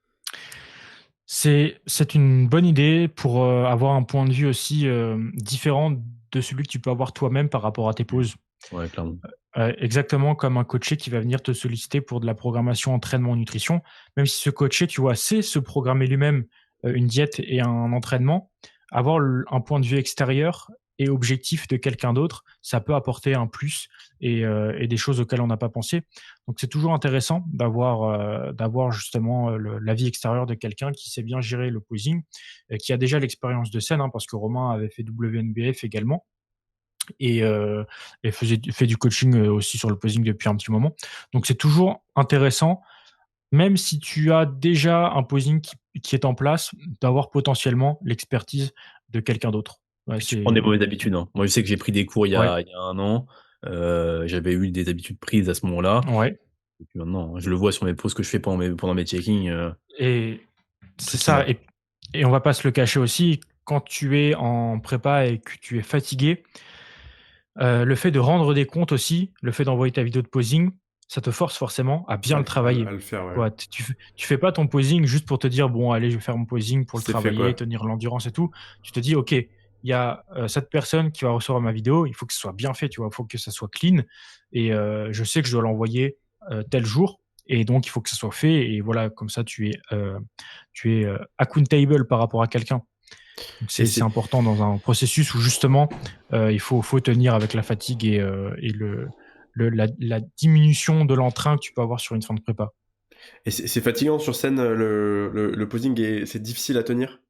[SPEAKER 2] C'est une bonne idée pour avoir un point de vue aussi différent de celui que tu peux avoir toi-même par rapport à tes poses.
[SPEAKER 1] Ouais, clairement.
[SPEAKER 2] Exactement comme un coaché qui va venir te solliciter pour de la programmation entraînement nutrition. Même si ce coaché, tu vois, sait se programmer lui-même une diète et un entraînement, avoir un point de vue extérieur et objectif de quelqu'un d'autre, ça peut apporter un plus et des choses auxquelles on n'a pas pensé. Donc c'est toujours intéressant d'avoir justement l'avis extérieur de quelqu'un qui sait bien gérer le posing, qui a déjà l'expérience de scène, hein, parce que Romain avait fait WNBF également et fait du coaching aussi sur le posing depuis un petit moment. Donc c'est toujours intéressant, même si tu as déjà un posing qui est en place, d'avoir potentiellement l'expertise de quelqu'un d'autre. Ouais,
[SPEAKER 1] Tu prends des mauvaises habitudes, hein. Moi, je sais que j'ai pris des cours il y
[SPEAKER 2] Ouais.
[SPEAKER 1] a 1 an, j'avais eu des habitudes prises à ce moment-là.
[SPEAKER 2] Ouais.
[SPEAKER 1] Et puis maintenant, je le vois sur mes pauses que je fais pendant mes checkings.
[SPEAKER 2] Et c'est ça. Et on va pas se le cacher aussi, quand tu es en prépa et que tu es fatigué, le fait de rendre des comptes aussi, le fait d'envoyer ta vidéo de posing, ça te force forcément à bien le travailler.
[SPEAKER 3] À le faire, ouais.
[SPEAKER 2] Quoi, tu fais pas ton posing juste pour te dire: «Bon allez, je vais faire mon posing pour le travailler, tenir l'endurance et tout». Tu te dis: «OK, il y a, cette personne qui va recevoir ma vidéo, il faut que ce soit bien fait, tu vois? Il faut que ça soit clean et je sais que je dois l'envoyer, tel jour et donc il faut que ça soit fait» et voilà, comme ça tu es accountable par rapport à quelqu'un. Donc c'est important dans un processus où justement, il faut tenir avec la fatigue et la diminution de l'entrain que tu peux avoir sur une fin de prépa.
[SPEAKER 3] Et c'est fatigant sur scène, le posing c'est difficile à tenir?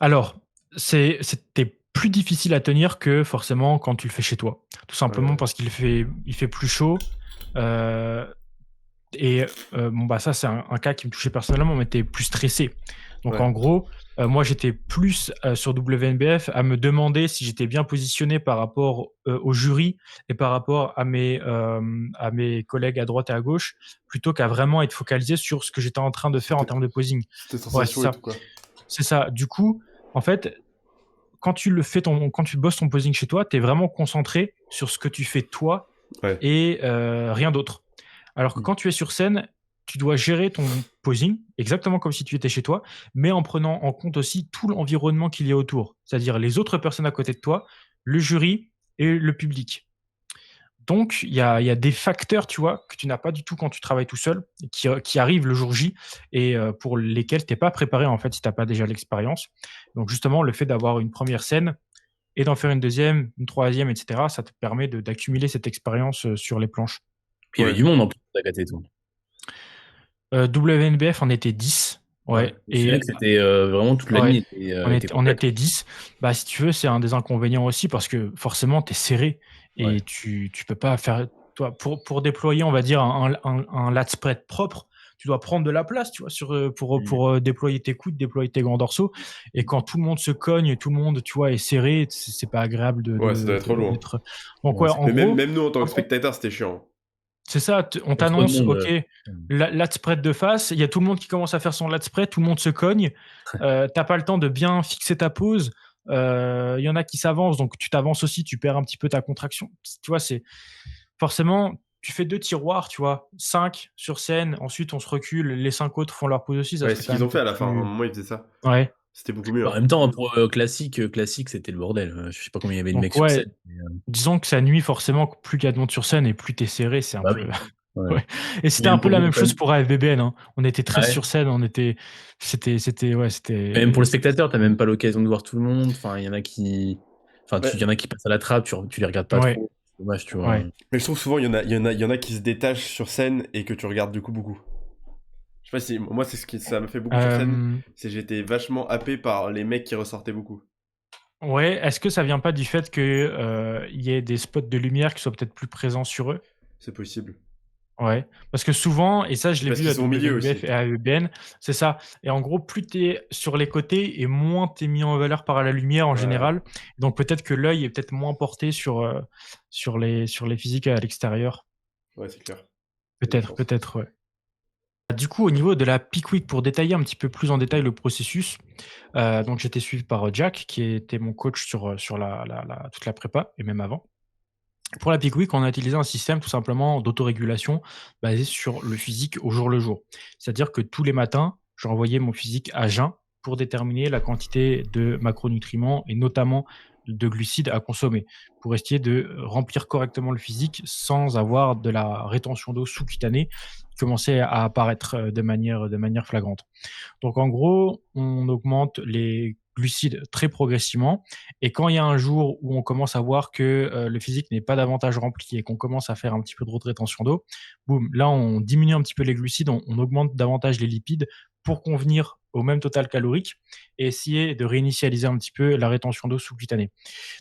[SPEAKER 2] Alors, c'était plus difficile à tenir que forcément quand tu le fais chez toi. Tout simplement parce qu'il fait plus chaud, bon bah ça c'est un cas qui me touchait personnellement, on était plus stressé. Donc
[SPEAKER 3] Ouais.
[SPEAKER 2] en gros, moi j'étais plus sur WNBF à me demander si j'étais bien positionné par rapport au jury et par rapport à mes collègues à droite et à gauche, plutôt qu'à vraiment être focalisé sur ce que j'étais en train de faire en termes de posing.
[SPEAKER 3] Sur tes
[SPEAKER 2] Ouais, c'est
[SPEAKER 3] sensations et
[SPEAKER 2] ça.
[SPEAKER 3] tout, quoi.
[SPEAKER 2] C'est ça. Du coup, en fait, quand tu bosses ton posing chez toi, tu es vraiment concentré sur ce que tu fais toi
[SPEAKER 3] Ouais.
[SPEAKER 2] et rien d'autre. Alors que quand tu es sur scène, tu dois gérer ton posing exactement comme si tu étais chez toi, mais en prenant en compte aussi tout l'environnement qu'il y a autour, c'est-à-dire les autres personnes à côté de toi, le jury et le public. Donc, il y a des facteurs, tu vois, que tu n'as pas du tout quand tu travailles tout seul, qui arrivent le jour J et pour lesquels tu n'es pas préparé, en fait, si tu n'as pas déjà l'expérience. Donc, justement, le fait d'avoir une première scène et d'en faire une deuxième, une troisième, etc., ça te permet d'accumuler cette expérience sur les planches.
[SPEAKER 1] Puis il y avait
[SPEAKER 3] Ouais.
[SPEAKER 1] du monde en plus à Gat et tout.
[SPEAKER 2] WNBF, on était 10.
[SPEAKER 3] Ouais.
[SPEAKER 2] Ouais.
[SPEAKER 1] Je me souviens que c'était vraiment toute la
[SPEAKER 2] Ouais,
[SPEAKER 1] nuit était
[SPEAKER 2] on
[SPEAKER 1] complète.
[SPEAKER 2] était 10. Bah, si tu veux, c'est un des inconvénients aussi parce que forcément, tu es serré
[SPEAKER 1] Ouais.
[SPEAKER 2] et tu peux pas faire. Toi, pour déployer, on va dire, un lat spread propre, tu dois prendre de la place, tu vois, pour déployer tes coudes, déployer tes grands dorsaux. Et quand tout le monde se cogne, tout le monde, tu vois, est serré, c'est pas agréable
[SPEAKER 3] Ouais, ça doit être relou, hein.
[SPEAKER 2] d'être. Donc,
[SPEAKER 1] Ouais,
[SPEAKER 2] ouais,
[SPEAKER 1] c'est
[SPEAKER 2] en
[SPEAKER 3] Mais même,
[SPEAKER 2] gros,
[SPEAKER 3] même nous, en tant que
[SPEAKER 2] quand on-
[SPEAKER 3] spectateur, c'était chiant.
[SPEAKER 2] c'est ça, on
[SPEAKER 1] trop de
[SPEAKER 2] t'annonce,
[SPEAKER 1] monde.
[SPEAKER 2] OK, lat spread de face, il y a tout le monde qui commence à faire son lat spread, tout le monde se cogne, t'as pas le temps de bien fixer ta pose, il y en a qui s'avancent, donc tu t'avances aussi, tu perds un petit peu ta contraction. Tu vois, c'est forcément, tu fais 2 tiroirs, tu vois, 5 sur scène, ensuite on se recule, les 5 autres font leur pose aussi, ça
[SPEAKER 3] Ouais,
[SPEAKER 2] serait
[SPEAKER 3] ce
[SPEAKER 2] quand
[SPEAKER 3] qu'ils
[SPEAKER 2] même
[SPEAKER 3] ont fait à
[SPEAKER 2] peut-être
[SPEAKER 3] la fin, à un
[SPEAKER 2] plus.
[SPEAKER 3] moment, ils faisaient ça.
[SPEAKER 2] Ouais,
[SPEAKER 3] C'était beaucoup mieux,
[SPEAKER 1] Bah, en
[SPEAKER 3] hein.
[SPEAKER 1] même temps, pour classique, c'était le bordel. Je sais pas combien il y avait de mecs
[SPEAKER 2] donc
[SPEAKER 1] sur
[SPEAKER 2] ouais,
[SPEAKER 1] scène.
[SPEAKER 2] disons que ça nuit forcément, plus il y a de monde sur scène et plus tu es serré, c'est un
[SPEAKER 1] Bah
[SPEAKER 2] peu.
[SPEAKER 1] oui. Ouais.
[SPEAKER 2] Ouais. Et c'était un
[SPEAKER 1] Même
[SPEAKER 2] peu
[SPEAKER 1] pour,
[SPEAKER 2] la même
[SPEAKER 1] même,
[SPEAKER 2] chose pour AFBBN, hein. On était 13
[SPEAKER 1] ouais.
[SPEAKER 2] sur scène, ouais,
[SPEAKER 1] Même pour le
[SPEAKER 2] c'était.
[SPEAKER 1] spectateur, t'as même pas l'occasion de voir tout le monde. Enfin, il y en a qui. Enfin,
[SPEAKER 3] Ouais.
[SPEAKER 1] il y en a qui passent à la trappe, tu les regardes pas
[SPEAKER 2] Ouais,
[SPEAKER 1] trop. C'est dommage, tu vois.
[SPEAKER 2] ouais.
[SPEAKER 3] Mais je trouve souvent, il y en a qui se détachent sur scène et que tu regardes du coup beaucoup. Je sais pas si. Moi, c'est ce qui ça m'a fait beaucoup sur scène.
[SPEAKER 2] Euh,
[SPEAKER 3] C'est que j'étais vachement happé par les mecs qui ressortaient beaucoup.
[SPEAKER 2] ouais, est-ce que ça vient pas du fait que il y ait des spots de lumière qui soient peut-être plus présents sur eux?
[SPEAKER 3] C'est possible.
[SPEAKER 2] Ouais, parce que souvent, et ça je
[SPEAKER 3] Et
[SPEAKER 2] l'ai
[SPEAKER 3] parce
[SPEAKER 2] vu
[SPEAKER 3] qu'ils
[SPEAKER 2] à
[SPEAKER 3] sont au milieu aussi.
[SPEAKER 2] WNBF et à EBN, c'est ça. Et en gros, plus tu es sur les côtés et moins tu es mis en valeur par la lumière en
[SPEAKER 3] Ouais,
[SPEAKER 2] général. Donc peut-être que l'œil est peut-être moins porté sur les physiques à l'extérieur.
[SPEAKER 3] ouais, c'est clair.
[SPEAKER 2] Peut-être, peut-être, ouais. Du coup, au niveau de la Peak Week, pour détailler un petit peu plus en détail le processus, donc j'étais suivi par Jack, qui était mon coach sur toute la prépa et même avant. Pour la Peak Week, on a utilisé un système tout simplement d'autorégulation basé sur le physique au jour le jour. C'est-à-dire que tous les matins, je renvoyais mon physique à jeun pour déterminer la quantité de macronutriments et notamment de glucides à consommer, pour essayer de remplir correctement le physique sans avoir de la rétention d'eau sous-cutanée qui commençait à apparaître de manière flagrante. Donc en gros, on augmente les glucides très progressivement et quand il y a un jour où on commence à voir que le physique n'est pas davantage rempli et qu'on commence à faire un petit peu trop de rétention d'eau, boum, là on diminue un petit peu les glucides, on augmente davantage les lipides pour convenir au même total calorique et essayer de réinitialiser un petit peu la rétention d'eau sous-cutanée.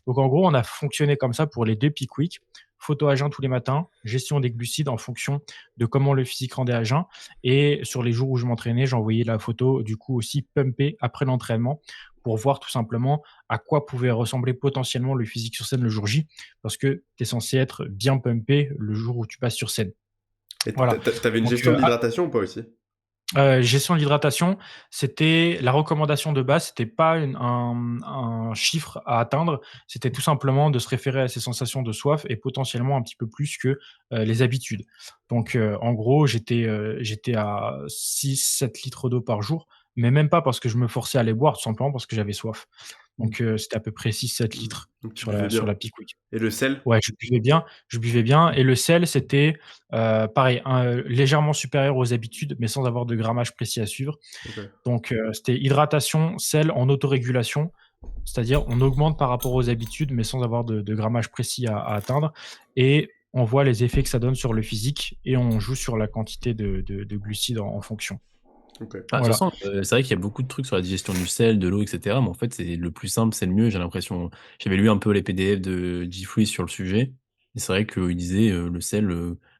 [SPEAKER 2] Donc en gros, on a fonctionné comme ça pour les 2 peak week. Photo à jeun tous les matins, gestion des glucides en fonction de comment le physique rendait à jeun. Et sur les jours où je m'entraînais, j'envoyais la photo du coup aussi pumpée après l'entraînement pour voir tout simplement à quoi pouvait ressembler potentiellement le physique sur scène le jour J, parce que tu es censé être bien pumpé le jour où tu passes sur scène.
[SPEAKER 3] Et
[SPEAKER 2] Voilà.
[SPEAKER 3] t'avais une
[SPEAKER 2] Donc,
[SPEAKER 3] gestion de l'hydratation ou pas aussi?
[SPEAKER 2] gestion de l'hydratation, c'était la recommandation de base, c'était pas un chiffre à atteindre, c'était tout simplement de se référer à ses sensations de soif et potentiellement un petit peu plus que les habitudes. Donc, en gros, j'étais à 6-7 litres d'eau par jour, mais même pas parce que je me forçais à les boire, tout simplement parce que j'avais soif. Donc, c'était à peu près 6-7 litres
[SPEAKER 3] Donc tu
[SPEAKER 2] sur
[SPEAKER 3] buvais
[SPEAKER 2] sur
[SPEAKER 3] bien.
[SPEAKER 2] la peak week.
[SPEAKER 3] Et le sel?
[SPEAKER 2] Ouais, je buvais bien et le sel, c'était, pareil, légèrement supérieur aux habitudes, mais sans avoir de grammage précis à suivre.
[SPEAKER 3] Ok.
[SPEAKER 2] Donc, c'était hydratation, sel en autorégulation, c'est-à-dire on augmente par rapport aux habitudes, mais sans avoir de grammage précis à atteindre et on voit les effets que ça donne sur le physique et on joue sur la quantité de glucides en fonction.
[SPEAKER 3] Ok.
[SPEAKER 1] Ah, de toute
[SPEAKER 2] Voilà.
[SPEAKER 1] façon, c'est vrai qu'il y a beaucoup de trucs sur la digestion du sel, de l'eau, etc. Mais en fait, c'est le plus simple, c'est le mieux, j'ai l'impression. J'avais lu un peu les PDF de G-Free sur le sujet. Et c'est vrai qu'il disait le sel,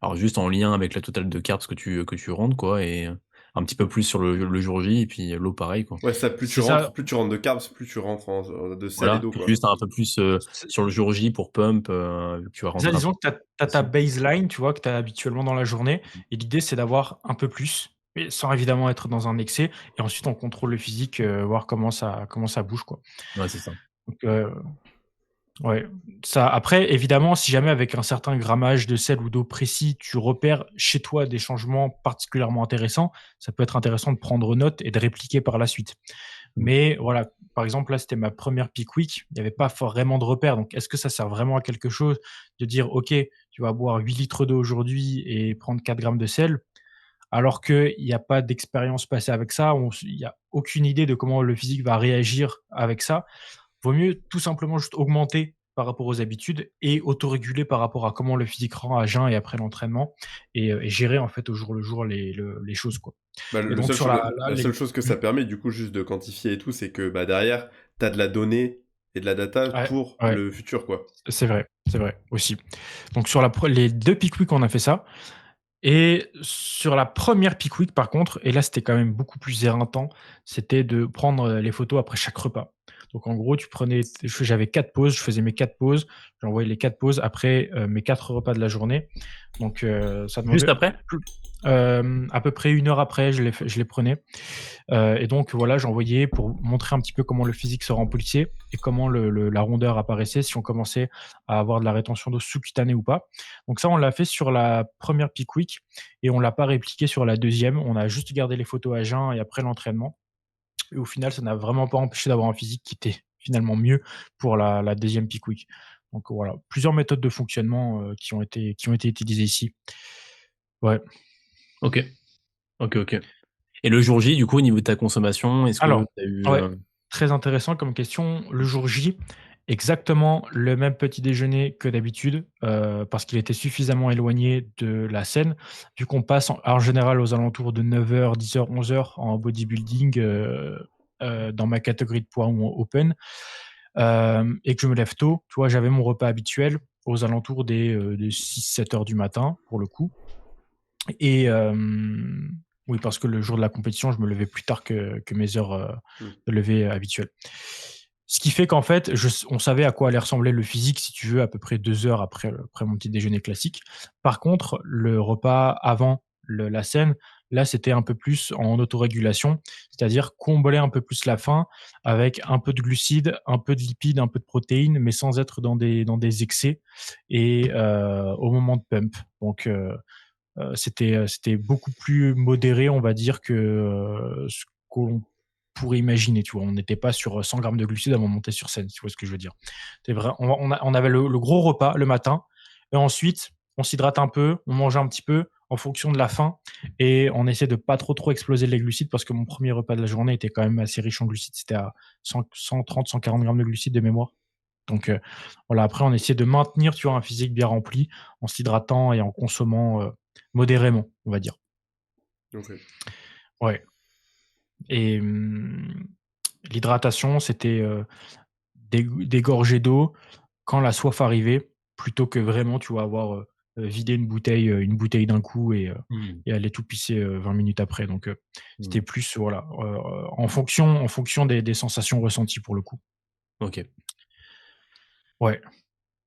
[SPEAKER 1] alors juste en lien avec la totale de carbs que tu rentres, quoi. Et un petit peu plus sur le jour J, et puis l'eau pareil, quoi.
[SPEAKER 3] Ouais, ça,
[SPEAKER 2] C'est ça.
[SPEAKER 3] plus tu rentres de carbs, plus tu rentres de sel et
[SPEAKER 1] Voilà,
[SPEAKER 3] d'eau,
[SPEAKER 1] puis
[SPEAKER 3] quoi.
[SPEAKER 1] juste un peu plus sur le jour J pour pump, vu que tu vas
[SPEAKER 2] C'est ça,
[SPEAKER 1] rentrer un peu
[SPEAKER 2] disons que tu as ta
[SPEAKER 1] aussi.
[SPEAKER 2] baseline, tu vois, que tu as habituellement dans la journée et l'idée, c'est d'avoir un peu plus, mais sans évidemment être dans un excès et ensuite on contrôle le physique, voir comment ça bouge, quoi.
[SPEAKER 1] Ouais, c'est ça.
[SPEAKER 2] Donc ouais, ça après évidemment, si jamais avec un certain grammage de sel ou d'eau précis, tu repères chez toi des changements particulièrement intéressants, ça peut être intéressant de prendre note et de répliquer par la suite.
[SPEAKER 1] Mmh.
[SPEAKER 2] Mais voilà, par exemple, là, c'était ma première peak week, il y avait pas vraiment de repères, donc est-ce que ça sert vraiment à quelque chose de dire: «OK, tu vas boire 8 litres d'eau aujourd'hui et prendre 4 grammes de sel», alors qu'il y a pas d'expérience passée avec ça, il y a aucune idée de comment le physique va réagir avec ça. Vaut mieux tout simplement juste augmenter par rapport aux habitudes et autoréguler par rapport à comment le physique rend à jeun et après l'entraînement et gérer en fait au jour le jour les choses, quoi.
[SPEAKER 3] Bah,
[SPEAKER 2] Et donc sur
[SPEAKER 3] la seule chose que
[SPEAKER 2] mmh,
[SPEAKER 3] ça permet, du coup, juste de quantifier et tout, c'est que bah, derrière, tu as de la donnée et de la data
[SPEAKER 2] ouais,
[SPEAKER 3] pour
[SPEAKER 2] ouais,
[SPEAKER 3] le futur, quoi.
[SPEAKER 2] c'est vrai aussi. Donc sur les 2 peak week, on a fait ça et sur la première peak week par contre, et là c'était quand même beaucoup plus éreintant, c'était de prendre, les photos après chaque repas. Donc en gros, tu prenais j'avais 4 pauses, je faisais mes 4 pauses, j'envoyais les 4 pauses après, mes 4 repas de la journée. Donc ça
[SPEAKER 1] Juste
[SPEAKER 2] demandait
[SPEAKER 1] après?
[SPEAKER 2] plus à peu près 1 heure après, je les prenais. Et donc voilà, j'envoyais pour montrer un petit peu comment le physique se remplissait et comment la rondeur apparaissait, si on commençait à avoir de la rétention d'eau sous-cutanée ou pas. Donc ça, on l'a fait sur la première peak week et on l'a pas répliqué sur la deuxième. On a juste gardé les photos à jeun et après l'entraînement. Et au final, ça n'a vraiment pas empêché d'avoir un physique qui était finalement mieux pour la deuxième peak week. Donc voilà, plusieurs méthodes de fonctionnement qui ont été utilisées ici. Ouais.
[SPEAKER 1] OK. OK, OK. Et le jour J, du coup, au niveau de ta consommation, est-ce que
[SPEAKER 2] Alors,
[SPEAKER 1] tu as eu,
[SPEAKER 2] ouais, très intéressant comme question. Le jour J, exactement le même petit déjeuner que d'habitude, parce qu'il était suffisamment éloigné de la scène, vu qu'on passe en général aux alentours de 9h, 10h, 11h en bodybuilding, dans ma catégorie de poids ou en open, et que je me lève tôt, tu vois? J'avais mon repas habituel aux alentours des 6-7 heures du matin, pour le coup. Et oui, parce que le jour de la compétition, je me levais plus tard que mes heures,
[SPEAKER 3] Mmh.
[SPEAKER 2] de lever habituelles. Ce qui fait qu'en fait, on savait à quoi allait ressembler le physique, si tu veux, à peu près 2 heures après mon petit déjeuner classique. Par contre, le repas avant la scène, là, c'était un peu plus en autorégulation, c'est-à-dire combler un peu plus la faim avec un peu de glucides, un peu de lipides, un peu de protéines, mais sans être dans des excès et au moment de pump. Donc c'était beaucoup plus modéré, on va dire, que, ce qu'on pourrait imaginer, tu vois? On n'était pas sur, 100 grammes de glucides avant de monter sur scène, si tu vois ce que je veux dire? C'est vrai, on avait le gros repas le matin et ensuite on s'hydrate un peu, on mange un petit peu en fonction de la faim et on essaie de pas trop exploser les glucides parce que mon premier repas de la journée était quand même assez riche en glucides. C'était à 130-140 grammes de glucides de mémoire. Donc voilà, après on essaie de maintenir, tu vois, un physique bien rempli en s'hydratant et en consommant, modérément, on va dire.
[SPEAKER 3] OK.
[SPEAKER 2] Ouais. Et l'hydratation, c'était, des gorgées d'eau quand la soif arrivait, plutôt que vraiment, tu vois, avoir, vidé une bouteille d'un coup
[SPEAKER 1] mmh,
[SPEAKER 2] et aller tout pisser, 20 minutes après. Donc
[SPEAKER 1] mmh,
[SPEAKER 2] c'était plus, voilà, en fonction des sensations ressenties pour le coup.
[SPEAKER 1] OK.
[SPEAKER 2] Ouais.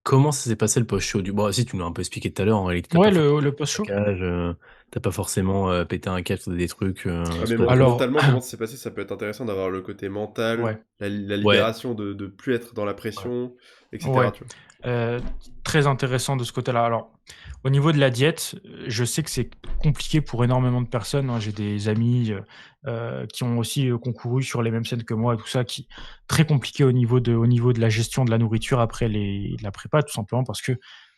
[SPEAKER 1] Comment ça s'est passé le post-show du bon, si tu nous l'as un peu expliqué tout à l'heure, en réalité, tu as
[SPEAKER 2] Ouais,
[SPEAKER 1] pas forcément
[SPEAKER 2] le
[SPEAKER 1] fait de
[SPEAKER 2] post-show?
[SPEAKER 1] craquage, tu pas forcément, pété un câble sur des trucs,
[SPEAKER 3] Ah, mais
[SPEAKER 1] soit
[SPEAKER 2] Alors
[SPEAKER 3] mentalement, comment ça s'est passé? Ça peut être intéressant d'avoir le côté mental,
[SPEAKER 2] ouais,
[SPEAKER 3] la
[SPEAKER 1] ouais,
[SPEAKER 3] libération de plus être dans la
[SPEAKER 2] ouais.
[SPEAKER 3] pression, et cetera,
[SPEAKER 2] Ouais,
[SPEAKER 3] tu vois?
[SPEAKER 2] heu, très intéressant de ce côté-là. Alors, au niveau de la diète, je sais que c'est compliqué pour énormément de personnes, hein. J'ai des amis, qui ont aussi, concouru sur les mêmes scènes que moi et tout ça, qui très compliqué au niveau de la gestion de la nourriture après la prépa, tout simplement parce que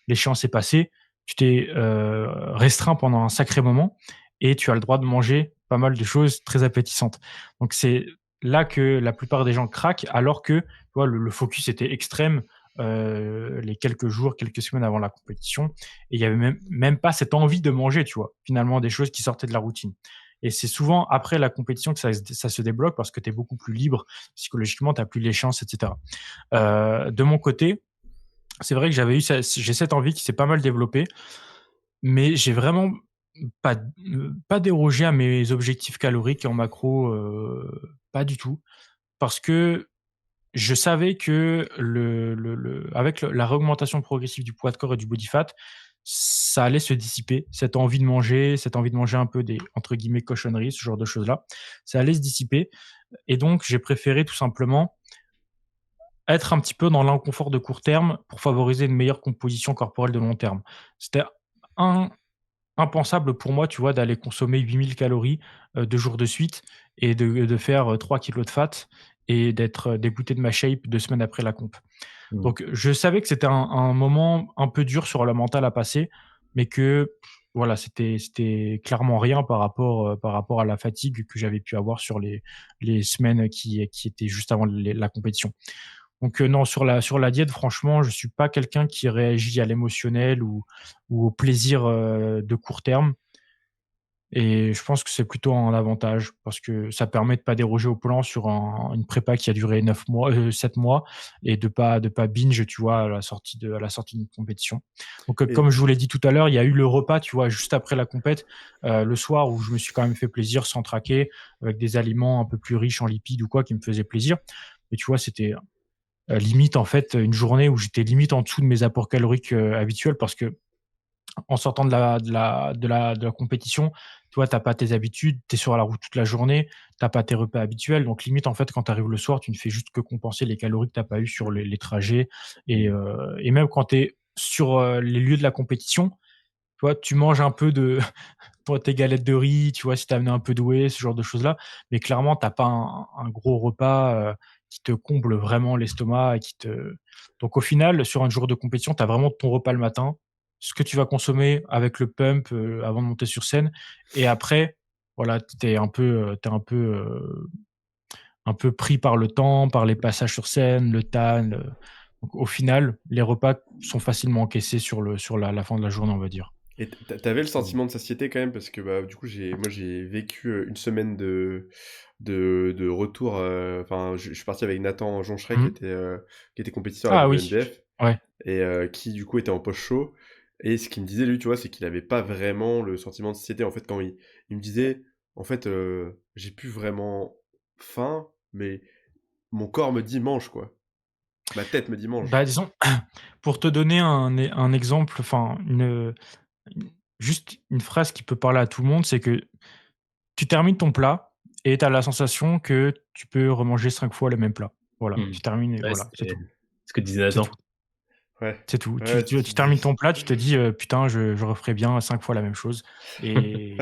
[SPEAKER 2] l'échéance est passée. Tu t'es, restreint pendant un sacré moment et tu as le droit de manger pas mal de choses très appétissantes. Donc c'est là que la plupart des gens craquent alors que, tu vois, le focus était extrême les quelques jours, quelques semaines avant la compétition. Et il y avait même pas cette envie de manger, tu vois, finalement, des choses qui sortaient de la routine. Et c'est souvent après la compétition que ça se débloque parce que tu es beaucoup plus libre psychologiquement, tu n'as plus l'échéance, etc. De mon côté, c'est vrai que j'ai cette envie qui s'est pas mal développée, mais j'ai vraiment pas déroger à mes objectifs caloriques en macro, pas du tout. Parce que je savais que avec la réaugmentation progressive du poids de corps et du body fat, ça allait se dissiper. Cette envie de manger un peu des, entre guillemets, cochonneries, ce genre de choses-là, ça allait se dissiper. Et donc, j'ai préféré tout simplement être un petit peu dans l'inconfort de court terme pour favoriser une meilleure composition corporelle de long terme. C'était un, impensable pour moi, tu vois, d'aller consommer 8000 calories 2 jours de suite et de faire 3 kilos de fat et d'être dégoûté de ma shape 2 semaines après la comp.
[SPEAKER 1] Mmh.
[SPEAKER 2] Donc, je savais que c'était un moment un peu dur sur la mentale à passer, mais que voilà, c'était clairement rien par rapport à la fatigue que j'avais pu avoir sur les semaines qui étaient juste avant la compétition. Donc non, sur la diète, franchement, je suis pas quelqu'un qui réagit à l'émotionnel ou au plaisir de court terme. Et je pense que c'est plutôt un avantage parce que ça permet de pas déroger au plan sur une prépa qui a duré 9 mois, 7 mois et de pas binge, tu vois, à la sortie d'une compétition. Donc,
[SPEAKER 3] Et
[SPEAKER 2] comme je vous l'ai dit tout à l'heure, il y a eu le repas, tu vois, juste après la compète, le soir où je me suis quand même fait plaisir sans traquer, avec des aliments un peu plus riches en lipides ou quoi qui me faisaient plaisir. Et tu vois, c'était limite en fait une journée où j'étais limite en dessous de mes apports caloriques habituels parce que en sortant de la compétition, tu vois, t'as pas tes habitudes, tu es sur la route toute la journée, t'as pas tes repas habituels. Donc limite, en fait, quand tu arrives le soir, tu ne fais juste que compenser les calories que t'as pas eu sur les trajets. Et même quand tu es sur les lieux de la compétition, tu vois, tu manges un peu de toi, tes galettes de riz, tu vois, si tu as amené un peu de whey, ce genre de choses-là. Mais clairement, tu pas un gros repas qui te comble vraiment l'estomac et qui te. Donc au final, sur un jour de compétition, tu as vraiment ton repas le matin, ce que tu vas consommer avec le pump avant de monter sur scène. Et après, voilà, un peu pris par le temps, par les passages sur scène, le tan. Donc au final, les repas sont facilement encaissés sur la fin de la journée, on va dire.
[SPEAKER 3] Et t'avais le sentiment de satiété quand même, parce que bah, du coup, moi j'ai vécu une semaine de retour. Enfin, je suis parti avec Nathan Joncheret
[SPEAKER 2] Mmh.
[SPEAKER 3] qui était compétiteur à la
[SPEAKER 2] Ah oui,
[SPEAKER 3] WNBF
[SPEAKER 2] ouais.
[SPEAKER 3] et qui du coup était en post chaud. Et ce qu'il me disait, lui, tu vois, c'est qu'il avait pas vraiment le sentiment de satiété. En fait, quand il me disait, en fait, j'ai plus vraiment faim, mais mon corps me dit mange, quoi. Ma tête me dit mange.
[SPEAKER 2] Bah, disons, pour te donner un exemple, enfin juste une phrase qui peut parler à tout le monde, c'est que tu termines ton plat et tu as la sensation que tu peux remanger 5 fois le même plat. Voilà,
[SPEAKER 1] Mmh.
[SPEAKER 2] tu termines et
[SPEAKER 1] Ouais,
[SPEAKER 2] voilà, c'est
[SPEAKER 1] c'est
[SPEAKER 2] tout.
[SPEAKER 1] ce que disait
[SPEAKER 2] C'est tout,
[SPEAKER 1] Nathan.
[SPEAKER 3] Ouais.
[SPEAKER 2] c'est tout.
[SPEAKER 3] Ouais, c'est ce
[SPEAKER 2] Tu
[SPEAKER 3] qu'il
[SPEAKER 2] termines
[SPEAKER 3] disait.
[SPEAKER 2] ton plat, tu te dis: «Putain, je referai bien 5 fois la même chose» et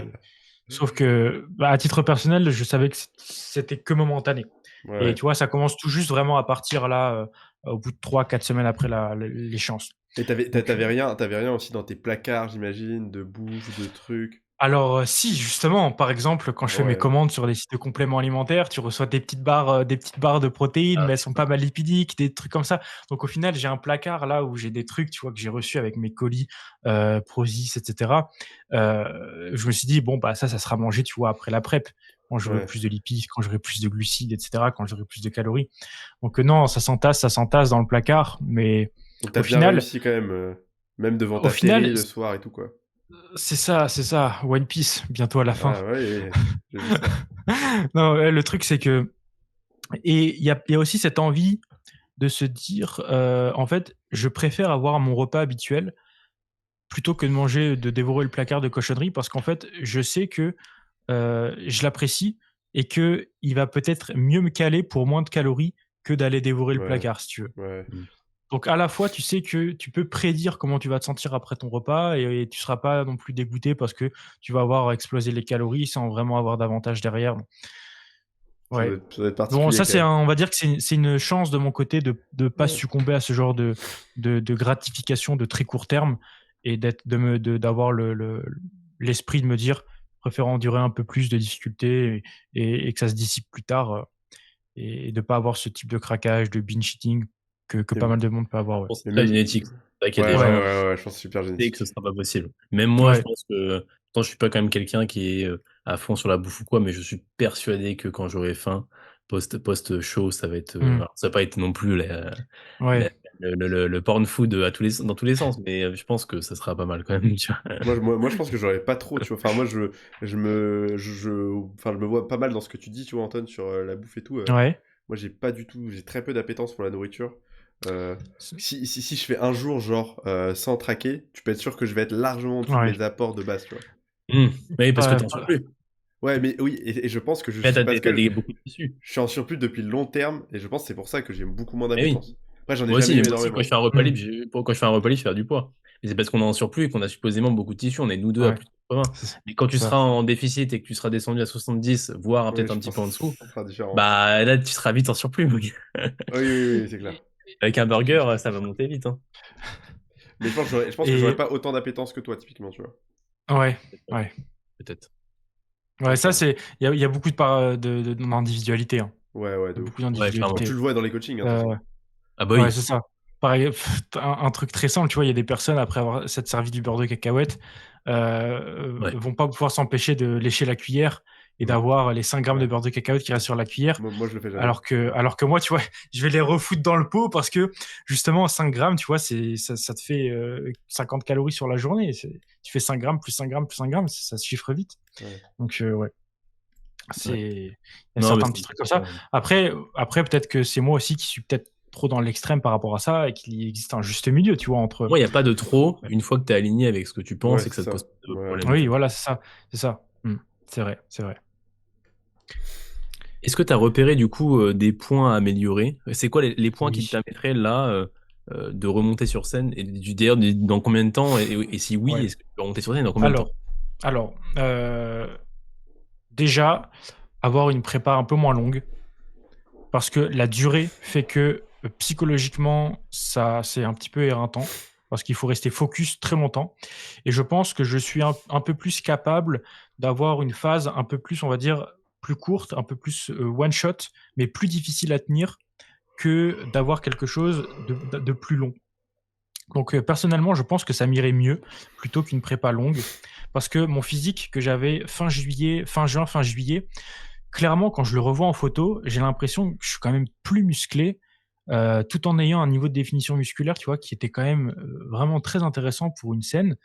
[SPEAKER 2] sauf que, bah, à titre personnel, je savais que c'était que momentané et
[SPEAKER 3] Ouais.
[SPEAKER 2] tu vois, ça commence tout juste vraiment à partir là, au bout de 3 4 semaines après l'échéance.
[SPEAKER 3] Et
[SPEAKER 2] Donc
[SPEAKER 3] t'avais rien aussi dans tes placards, j'imagine, de bouffe, de trucs.
[SPEAKER 2] alors, si, justement, par exemple, quand je
[SPEAKER 3] Ah
[SPEAKER 2] fais mes
[SPEAKER 3] ouais.
[SPEAKER 2] commandes sur des sites de compléments alimentaires, tu reçois des petites barres de protéines,
[SPEAKER 1] Ah,
[SPEAKER 2] mais elles
[SPEAKER 1] c'est
[SPEAKER 2] sont
[SPEAKER 1] cool.
[SPEAKER 2] pas mal lipidiques, des trucs comme ça. Donc au final, j'ai un placard là où j'ai des trucs, tu vois, que j'ai reçus avec mes colis, Prozis et cetera. Je me suis dit: «Bon, bah, ça sera mangé, tu vois, après la prep, quand j'aurai
[SPEAKER 3] Ouais.
[SPEAKER 2] plus de lipides, quand j'aurai plus de glucides et cetera, quand j'aurai plus de calories». Donc non, ça s'entasse dans le placard, mais
[SPEAKER 3] Donc
[SPEAKER 2] au
[SPEAKER 3] t'as bien
[SPEAKER 2] final
[SPEAKER 3] réussi quand même, même devant
[SPEAKER 2] au
[SPEAKER 3] ta télé
[SPEAKER 2] final,
[SPEAKER 3] le soir et tout, quoi.
[SPEAKER 2] c'est ça, One Piece, bientôt à la fin.
[SPEAKER 3] Ah ouais, j'ai vu ça.
[SPEAKER 2] Non, ouais, le truc, c'est que et il y a aussi cette envie de se dire, en fait, je préfère avoir mon repas habituel plutôt que de dévorer le placard de cochonneries parce qu'en fait, je sais que, je l'apprécie et que il va peut-être mieux me caler pour moins de calories que d'aller dévorer le
[SPEAKER 3] Ouais,
[SPEAKER 2] placard, si tu veux.
[SPEAKER 3] ouais.
[SPEAKER 1] Mmh.
[SPEAKER 2] Donc à la fois, tu sais que tu peux prédire comment tu vas te sentir après ton repas et tu seras pas non plus dégoûté parce que tu vas avoir explosé les calories sans vraiment avoir d'avantage derrière. Ouais.
[SPEAKER 3] Ça doit être
[SPEAKER 2] Bon,
[SPEAKER 3] particulier
[SPEAKER 2] ça,
[SPEAKER 3] quand même.
[SPEAKER 2] on va dire que c'est une chance de mon côté de pas
[SPEAKER 3] Ouais.
[SPEAKER 2] succomber à ce genre de gratification de très court terme et d'avoir l'esprit de me dire: «Je préfère endurer un peu plus de difficultés et que ça se dissipe plus tard», et de pas avoir ce type de craquage, de binge eating que
[SPEAKER 3] Et
[SPEAKER 2] pas mal de monde peut avoir,
[SPEAKER 1] Je
[SPEAKER 2] ouais.
[SPEAKER 1] pense que
[SPEAKER 3] et
[SPEAKER 1] c'est très
[SPEAKER 3] même
[SPEAKER 1] génétique. C'est vrai qu'il y a
[SPEAKER 3] ouais,
[SPEAKER 1] des
[SPEAKER 3] ouais,
[SPEAKER 2] Ouais,
[SPEAKER 1] gens
[SPEAKER 3] ouais, ouais, je pense que c'est super
[SPEAKER 1] qui savent que ce
[SPEAKER 3] génétique.
[SPEAKER 1] sera pas possible. Même moi, je
[SPEAKER 2] ouais.
[SPEAKER 1] pense que pourtant je suis pas quand même quelqu'un qui est, à fond sur la bouffe ou quoi, mais je suis persuadé que quand j'aurai faim, post show, ça va être,
[SPEAKER 2] Mmh.
[SPEAKER 1] alors ça va pas être non plus la
[SPEAKER 2] Ouais.
[SPEAKER 1] le porn food dans tous les sens, mais je pense que ça sera pas mal quand même, tu vois.
[SPEAKER 3] Moi, je pense que j'aurais pas trop, tu vois. Enfin, moi, enfin, je me vois pas mal dans ce que tu dis, tu vois, Anton, sur la bouffe et tout.
[SPEAKER 2] Ouais.
[SPEAKER 3] Moi, j'ai très peu d'appétence pour la nourriture. Euh,
[SPEAKER 2] C'est-
[SPEAKER 3] si je fais un jour, genre, sans traquer, tu peux être sûr que je vais être largement en dessous de
[SPEAKER 2] Ouais.
[SPEAKER 3] mes apports de base, tu vois.
[SPEAKER 1] Oui, parce que
[SPEAKER 2] Pas-
[SPEAKER 1] t'es en
[SPEAKER 2] pas-
[SPEAKER 3] Ouais.
[SPEAKER 1] surplus.
[SPEAKER 3] Ouais, mais oui, et je pense que
[SPEAKER 1] Mais
[SPEAKER 3] c'est parce que
[SPEAKER 1] beaucoup de tissus.
[SPEAKER 3] je suis en surplus depuis le long terme, et je pense que c'est pour ça que j'ai beaucoup moins
[SPEAKER 1] Mais oui.
[SPEAKER 3] d'appétence. Après, j'en ai jamais eu
[SPEAKER 1] Moi aussi, quand je
[SPEAKER 3] énormément.
[SPEAKER 1] fais un repas
[SPEAKER 2] Hmm.
[SPEAKER 1] libre, quand je fais un repas libre, je fais du poids. Mais c'est parce qu'on est en surplus et qu'on a supposément beaucoup de tissus. On est nous deux à
[SPEAKER 2] Ouais.
[SPEAKER 1] plus de 80.
[SPEAKER 2] C'est
[SPEAKER 1] Mais quand tu
[SPEAKER 2] ça.
[SPEAKER 1] seras en déficit et que tu seras descendu à 70, voire
[SPEAKER 3] Oui,
[SPEAKER 1] peut-être
[SPEAKER 3] je
[SPEAKER 1] un petit
[SPEAKER 3] pense
[SPEAKER 1] peu en
[SPEAKER 3] que
[SPEAKER 1] dessous,
[SPEAKER 3] ça sera différent.
[SPEAKER 1] bah là, tu seras vite en surplus, mec.
[SPEAKER 3] Oui, c'est clair.
[SPEAKER 1] Avec un burger, ça va monter vite, hein.
[SPEAKER 3] Mais je pense que j'aurais
[SPEAKER 2] Et
[SPEAKER 3] pas autant d'appétence que toi, typiquement, tu vois.
[SPEAKER 2] ouais,
[SPEAKER 1] Peut-être.
[SPEAKER 2] ouais.
[SPEAKER 1] Peut-être.
[SPEAKER 2] Ouais,
[SPEAKER 1] J'en sais
[SPEAKER 2] ça,
[SPEAKER 1] rien.
[SPEAKER 2] il y a beaucoup d'individualité. Hein.
[SPEAKER 3] Ouais,
[SPEAKER 2] Il y
[SPEAKER 3] de
[SPEAKER 2] a
[SPEAKER 3] ouf.
[SPEAKER 2] beaucoup
[SPEAKER 1] Ouais, clairement.
[SPEAKER 3] Tu
[SPEAKER 2] d'individualité.
[SPEAKER 3] le vois dans les coachings, hein, de toute
[SPEAKER 2] Euh,
[SPEAKER 3] façon.
[SPEAKER 1] Ah bah
[SPEAKER 2] ouais,
[SPEAKER 1] oui.
[SPEAKER 2] c'est ça. Pareil, un truc très simple, tu vois, il y a des personnes, après avoir s'être servi du beurre de cacahuète,
[SPEAKER 1] Ouais.
[SPEAKER 2] vont pas pouvoir s'empêcher de lécher la cuillère et
[SPEAKER 3] Mhm.
[SPEAKER 2] d'avoir les 5 grammes de
[SPEAKER 3] Ouais.
[SPEAKER 2] beurre de cacahuète qui restent sur la cuillère.
[SPEAKER 3] Moi, je le fais jamais.
[SPEAKER 2] Alors que moi, tu vois, je vais les refoutre dans le pot parce que justement, 5 grammes, tu vois, ça te fait 50 calories sur la journée. Tu fais 5 grammes plus 5 grammes plus 5 grammes, ça se chiffre vite.
[SPEAKER 3] Ouais.
[SPEAKER 2] Donc, ouais,
[SPEAKER 1] Ouais.
[SPEAKER 2] il y a
[SPEAKER 1] Non, mais
[SPEAKER 2] certains petits trucs comme ça. Après peut-être que c'est moi aussi qui suis peut-être trop dans l'extrême par rapport à ça et qu'il existe un juste milieu, tu vois, entre.
[SPEAKER 1] moi, il n'y a pas de trop une fois que tu es aligné avec ce que tu
[SPEAKER 3] Ouais,
[SPEAKER 1] penses et que
[SPEAKER 3] c'est
[SPEAKER 1] ça te
[SPEAKER 3] ça.
[SPEAKER 1] pose pas de
[SPEAKER 3] Ouais.
[SPEAKER 1] problème, en
[SPEAKER 2] Oui,
[SPEAKER 1] fait.
[SPEAKER 2] voilà, c'est ça. C'est ça. C'est vrai, c'est vrai.
[SPEAKER 1] Est-ce que tu as repéré du coup des points à améliorer? C'est quoi les points qui te
[SPEAKER 2] Oui.
[SPEAKER 1] permettraient là de remonter sur scène? Et d'ailleurs, dans combien de temps? Et si oui,
[SPEAKER 2] Ouais.
[SPEAKER 1] est-ce que tu peux remonter sur scène dans combien de temps?
[SPEAKER 2] Alors, déjà, avoir une prépa un peu moins longue, parce que la durée fait que psychologiquement, ça, c'est un petit peu éreintant, parce qu'il faut rester focus très longtemps. Et je pense que je suis un peu plus capable d'avoir une phase un peu plus, on va dire, plus courte, un peu plus one shot, mais plus difficile à tenir que d'avoir quelque chose de plus long. Donc personnellement, je pense que ça m'irait mieux plutôt qu'une prépa longue, parce que mon physique que j'avais fin juin, fin juillet, clairement, quand je le revois en photo, j'ai l'impression que je suis quand même plus musclé, tout en ayant un niveau de définition musculaire, tu vois, qui était quand même vraiment très intéressant pour une scène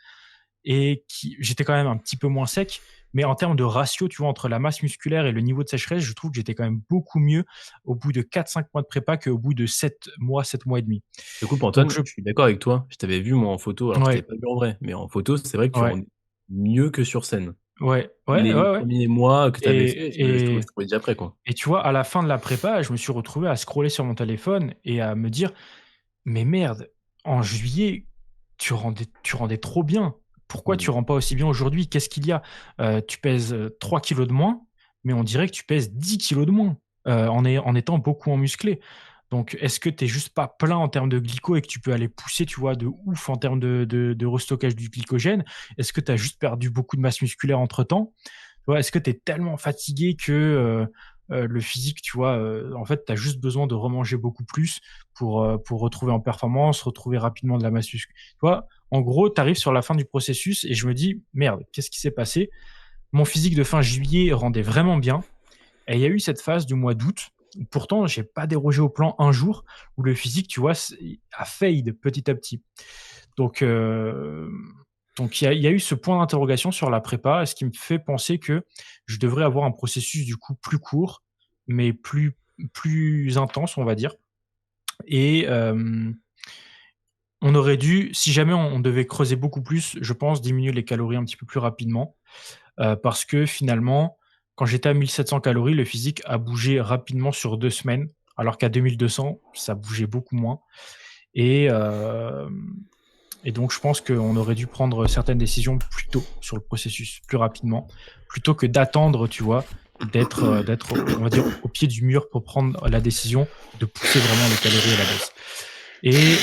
[SPEAKER 2] et j'étais quand même un petit peu moins sec, mais en termes de ratio, tu vois, entre la masse musculaire et le niveau de sécheresse, je trouve que j'étais quand même beaucoup mieux au bout de 4-5 mois de prépa qu'au bout de 7 mois et demi.
[SPEAKER 1] Du coup,
[SPEAKER 2] Donc
[SPEAKER 1] Antoine, je suis d'accord avec toi. Je t'avais vu moi en photo, alors je t'avais
[SPEAKER 2] ouais,
[SPEAKER 1] pas vu en vrai, mais en photo, c'est vrai que tu
[SPEAKER 2] ouais,
[SPEAKER 1] rends mieux que sur scène. Les
[SPEAKER 2] ouais.
[SPEAKER 1] premiers mois que tu avais fait, je
[SPEAKER 2] Et,
[SPEAKER 1] trouvais déjà prêt, quoi.
[SPEAKER 2] et tu vois, à la fin de la prépa, je me suis retrouvé à scroller sur mon téléphone et à me dire, mais merde, en juillet, tu rendais trop bien. Pourquoi tu
[SPEAKER 3] Mhm.
[SPEAKER 2] rends pas aussi bien aujourd'hui? Qu'est-ce qu'il y a? Tu pèses 3 kilos de moins, mais on dirait que tu pèses 10 kilos de moins en étant beaucoup en musclé. Donc, est-ce que tu n'es juste pas plein en termes de glyco et que tu peux aller pousser, tu vois, de ouf en termes de restockage du glycogène? Est-ce que tu as juste perdu beaucoup de masse musculaire entre-temps? Tu vois, est-ce que tu es tellement fatigué que le physique, tu vois, en fait, tu as juste besoin de remanger beaucoup plus pour retrouver en performance, retrouver rapidement de la masse musculaire. Tu vois, en gros, tu arrives sur la fin du processus et je me dis, merde, qu'est-ce qui s'est passé? Mon physique de fin juillet rendait vraiment bien. Et il y a eu cette phase du mois d'août. Pourtant, j'ai pas dérogé au plan un jour où le physique, tu vois, a fade petit à petit. Donc, il y a eu ce point d'interrogation sur la prépa, ce qui me fait penser que je devrais avoir un processus du coup plus court, mais plus intense, on va dire. Et on aurait dû, si jamais on devait creuser beaucoup plus, je pense, diminuer les calories un petit peu plus rapidement, parce que finalement, quand j'étais à 1700 calories, le physique a bougé rapidement sur 2 semaines, alors qu'à 2200, ça bougeait beaucoup moins. Et et donc, je pense qu'on aurait dû prendre certaines décisions plus tôt sur le processus, plus rapidement, plutôt que d'attendre, tu vois, d'être, on va dire, au pied du mur pour prendre la décision de pousser vraiment les calories à la baisse. Et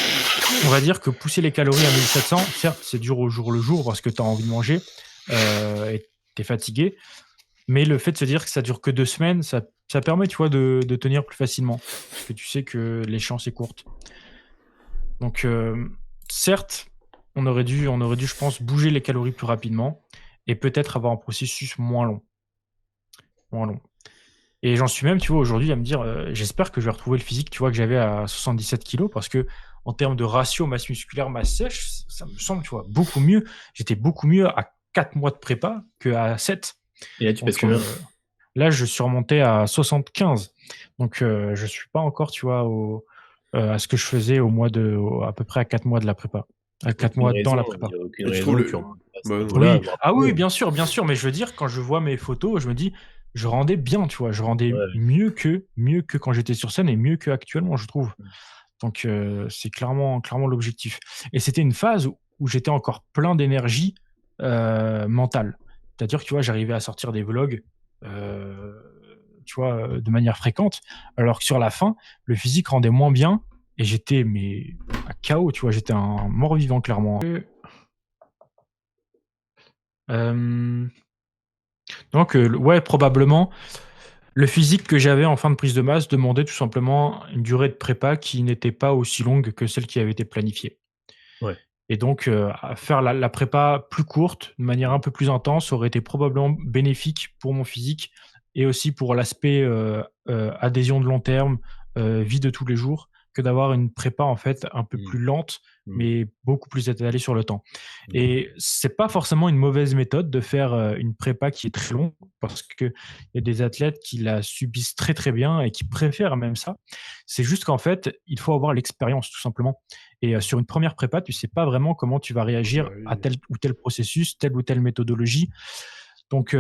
[SPEAKER 2] on va dire que pousser les calories à 1700, certes, c'est dur au jour le jour parce que tu as envie de manger et tu es fatigué, mais le fait de se dire que ça dure que 2 semaines, ça permet, tu vois, de tenir plus facilement parce que tu sais que l'échéance est courte. Donc, certes, on aurait dû, je pense, bouger les calories plus rapidement et peut-être avoir un processus moins long. Moins long. Et j'en suis même, tu vois, aujourd'hui à me dire, j'espère que je vais retrouver le physique, tu vois, que j'avais à 77 kilos parce que en termes de ratio masse musculaire, masse sèche, ça me semble, tu vois, beaucoup mieux. J'étais beaucoup mieux à 4 mois de prépa qu'à 7.
[SPEAKER 1] Et là, tu pèses combien?
[SPEAKER 2] Là, je suis remonté à 75. Donc, je suis pas encore, tu vois, à ce que je faisais à peu près à 4 mois de la prépa. À 4 mois dans la prépa.
[SPEAKER 1] Il n'y a aucune
[SPEAKER 3] Et tu
[SPEAKER 1] raison
[SPEAKER 3] trouves
[SPEAKER 1] que tu
[SPEAKER 3] le...
[SPEAKER 1] remontes à ce
[SPEAKER 3] Bah,
[SPEAKER 1] niveau-là.
[SPEAKER 2] Oui. Ah oui, bien sûr. Mais je veux dire, quand je vois mes photos, je me dis, je rendais bien, tu vois. Je rendais
[SPEAKER 1] Ouais.
[SPEAKER 2] mieux que quand j'étais sur scène et mieux qu'actuellement, je trouve. Donc, c'est clairement l'objectif. Et c'était une phase où j'étais encore plein d'énergie mentale. C'est-à-dire que, tu vois, j'arrivais à sortir des vlogs, tu vois, de manière fréquente, alors que sur la fin, le physique rendait moins bien et j'étais, mais à KO, tu vois, j'étais un mort-vivant, clairement. Donc, ouais, probablement, le physique que j'avais en fin de prise de masse demandait tout simplement une durée de prépa qui n'était pas aussi longue que celle qui avait été planifiée.
[SPEAKER 1] Ouais.
[SPEAKER 2] Et donc, à faire la prépa plus courte, de manière un peu plus intense, aurait été probablement bénéfique pour mon physique et aussi pour l'aspect adhésion de long terme, vie de tous les jours, que d'avoir une prépa en fait un peu plus lente, mais beaucoup plus étalée sur le temps. Et c'est pas forcément une mauvaise méthode de faire une prépa qui est très longue, parce qu'il y a des athlètes qui la subissent très très bien et qui préfèrent même ça. C'est juste qu'en fait, il faut avoir l'expérience tout simplement. Et sur une première prépa, tu sais pas vraiment comment tu vas réagir à tel ou tel processus, telle ou telle méthodologie. Donc,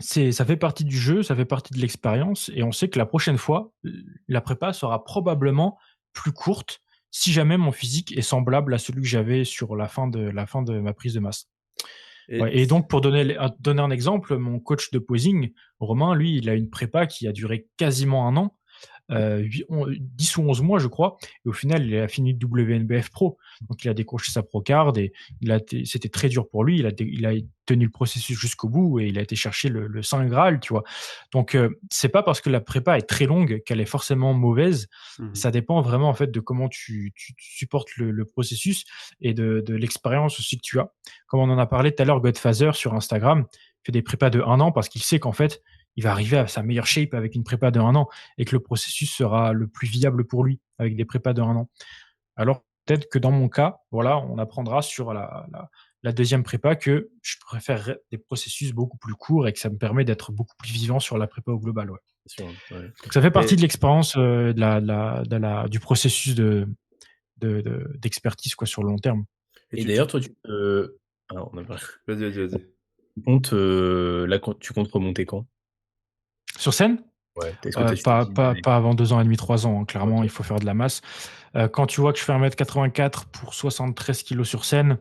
[SPEAKER 2] ça fait partie du jeu, ça fait partie de l'expérience et on sait que la prochaine fois, la prépa sera probablement plus courte si jamais mon physique est semblable à celui que j'avais sur la fin de ma prise de masse. Ouais, et donc pour donner un exemple, mon coach de posing, Romain, lui, il a une prépa qui a duré quasiment 1 an. 10 ou 11 mois, je crois. Et au final, il a fini WNBF Pro. Donc, il a décroché sa Procard et c'était très dur pour lui. Il a tenu le processus jusqu'au bout et il a été chercher le Saint Graal, tu vois. Donc, c'est pas parce que la prépa est très longue qu'elle est forcément mauvaise. Ça dépend vraiment, en fait, de comment tu supportes le processus et de l'expérience aussi que tu as. Comme on en a parlé tout à l'heure, Godfather sur Instagram fait des prépas de 1 an parce qu'il sait qu'en fait, il va arriver à sa meilleure shape avec une prépa de 1 an et que le processus sera le plus viable pour lui avec des prépas de 1 an. Alors peut-être que dans mon cas, voilà, on apprendra sur la deuxième prépa que je préfère des processus beaucoup plus courts et que ça me permet d'être beaucoup plus vivant sur la prépa au global. Ouais.
[SPEAKER 1] Bien sûr, ouais.
[SPEAKER 2] Donc ça fait partie de l'expérience du processus d'expertise quoi, sur le long terme.
[SPEAKER 1] Et d'ailleurs, toi, alors, on a pas...
[SPEAKER 3] Vas-y.
[SPEAKER 1] Là, tu comptes remonter quand?
[SPEAKER 2] Sur scène?
[SPEAKER 1] Ouais.
[SPEAKER 2] Pas avant 2 ans et demi, 3 ans. Hein. Clairement, il faut faire de la masse. Quand tu vois que je fais 1m84 pour 73 kilos sur scène,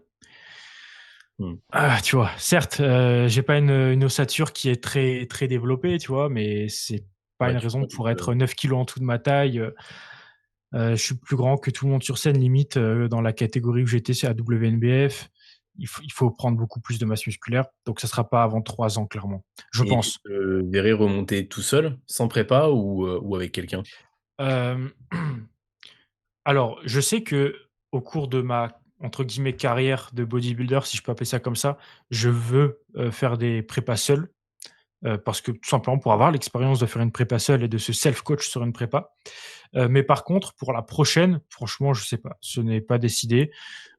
[SPEAKER 2] tu vois, certes, j'ai pas une ossature qui est très, très développée, tu vois, mais c'est pas une raison pour être 9 kilos en dessous de ma taille. Je suis plus grand que tout le monde sur scène, limite, dans la catégorie où j'étais, c'est à WNBF. Il faut prendre beaucoup plus de masse musculaire, donc ça sera pas avant 3 ans, clairement, je pense.
[SPEAKER 1] Tu te verrais remonter tout seul, sans prépa ou avec quelqu'un?
[SPEAKER 2] Alors, je sais qu'au cours de ma, entre guillemets, «carrière de bodybuilder», si je peux appeler ça comme ça, je veux, faire des prépas seul, parce que tout simplement pour avoir l'expérience de faire une prépa seul et de se self-coach sur une prépa. Mais par contre, pour la prochaine, franchement, je sais pas, ce n'est pas décidé.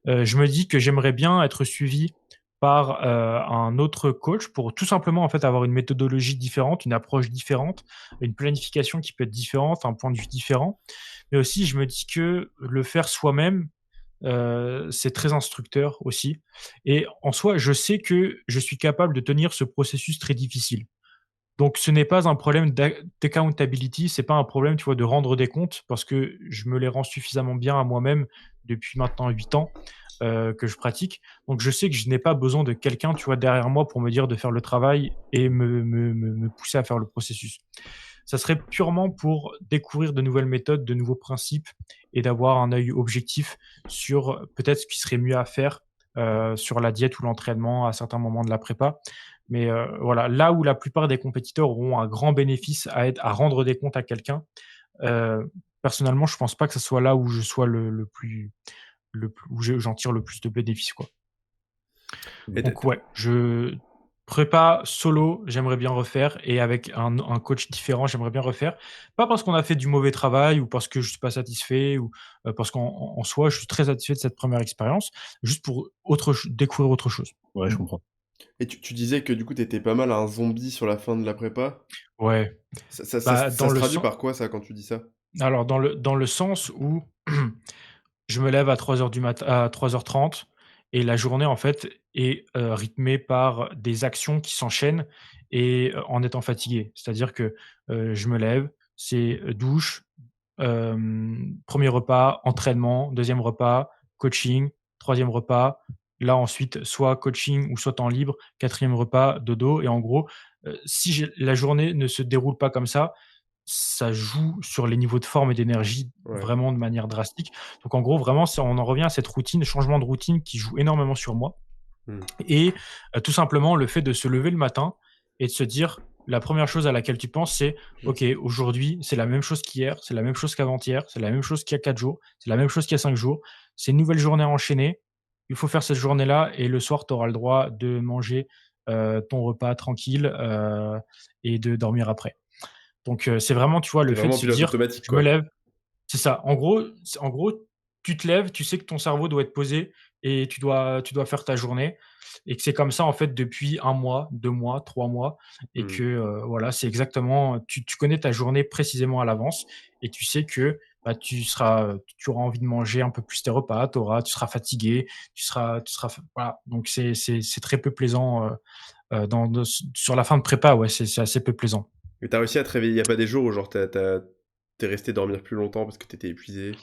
[SPEAKER 2] Je me dis que j'aimerais bien être suivi par, un autre coach pour tout simplement, en fait, avoir une méthodologie différente, une approche différente, une planification qui peut être différente, un point de vue différent. Mais aussi, je me dis que le faire soi-même, c'est très instructeur aussi et en soi, je sais que je suis capable de tenir ce processus très difficile. Donc ce n'est pas un problème d'accountability, c'est pas un problème, tu vois, de rendre des comptes parce que je me les rends suffisamment bien à moi-même depuis maintenant 8 ans, que je pratique. Donc je sais que je n'ai pas besoin de quelqu'un, tu vois, derrière moi pour me dire de faire le travail et me pousser à faire le processus. Ça serait purement pour découvrir de nouvelles méthodes, de nouveaux principes et d'avoir un œil objectif sur peut-être ce qui serait mieux à faire, sur la diète ou l'entraînement à certains moments de la prépa. Mais voilà, là où la plupart des compétiteurs auront un grand bénéfice à rendre des comptes à quelqu'un, personnellement, je pense pas que ce soit là où je sois où j'en tire le plus de bénéfices, quoi.
[SPEAKER 3] Et
[SPEAKER 2] Donc ouais, je Prépa solo, j'aimerais bien refaire et avec un coach différent, j'aimerais bien refaire. Pas parce qu'on a fait du mauvais travail ou parce que je suis pas satisfait ou, parce qu'en soi, je suis très satisfait de cette première expérience, juste pour découvrir autre chose.
[SPEAKER 1] Ouais, je
[SPEAKER 2] Mmh.
[SPEAKER 1] comprends.
[SPEAKER 3] Et tu disais que du coup, t'étais pas mal un zombie sur la fin de la prépa.
[SPEAKER 2] Ouais,
[SPEAKER 3] Ça
[SPEAKER 2] bah,
[SPEAKER 3] se traduit par quoi, ça, quand tu dis ça?
[SPEAKER 2] alors dans le sens où je me lève à 3 heures du matin, à 3h30, et la journée, en fait, est, rythmée par des actions qui s'enchaînent et en étant fatigué. C'est-à-dire que, je me lève, c'est, douche, 1er repas, entraînement, deuxième repas, coaching, troisième repas. Là, ensuite, soit coaching ou soit temps libre, quatrième repas, dodo, et en gros, si la journée ne se déroule pas comme ça joue sur les niveaux de forme et d'énergie
[SPEAKER 3] Ouais.
[SPEAKER 2] vraiment de manière drastique. Donc en gros, vraiment, on en revient à cette routine, changement de routine qui joue énormément sur moi.
[SPEAKER 3] Mmh.
[SPEAKER 2] Et tout simplement, le fait de se lever le matin et de se dire, la première chose à laquelle tu penses, c'est:
[SPEAKER 3] Je
[SPEAKER 2] «OK,
[SPEAKER 3] sais.
[SPEAKER 2] aujourd'hui, c'est la même chose qu'hier, c'est la même chose qu'avant-hier, c'est la même chose qu'il y a 4 jours, c'est la même chose qu'il y a 5 jours. C'est une nouvelle journée à enchaîner. Il faut faire cette journée-là et le soir, tu auras le droit de manger, ton repas tranquille, et de dormir après». Donc c'est vraiment, tu vois, le
[SPEAKER 3] Tu
[SPEAKER 2] fait de
[SPEAKER 3] vraiment en
[SPEAKER 2] se
[SPEAKER 3] pilote
[SPEAKER 2] dire:
[SPEAKER 3] automatique,
[SPEAKER 2] «Je me
[SPEAKER 3] quoi.
[SPEAKER 2] lève». C'est ça. En gros, tu te lèves, tu sais que ton cerveau doit être posé et tu dois faire ta journée, et que c'est comme ça, en fait, depuis 1 mois, 2 mois, 3 mois, et
[SPEAKER 3] Mmh.
[SPEAKER 2] que, voilà, c'est exactement, tu connais ta journée précisément à l'avance et tu sais que, bah, tu auras envie de manger un peu plus tes repas, tu seras fatigué, tu seras voilà, donc c'est très peu plaisant, sur la fin de prépa, ouais, c'est assez peu plaisant.
[SPEAKER 3] Et tu réussi à te réveiller? Il y a pas des jours où genre tu resté dormir plus longtemps parce que t'étais épuisé?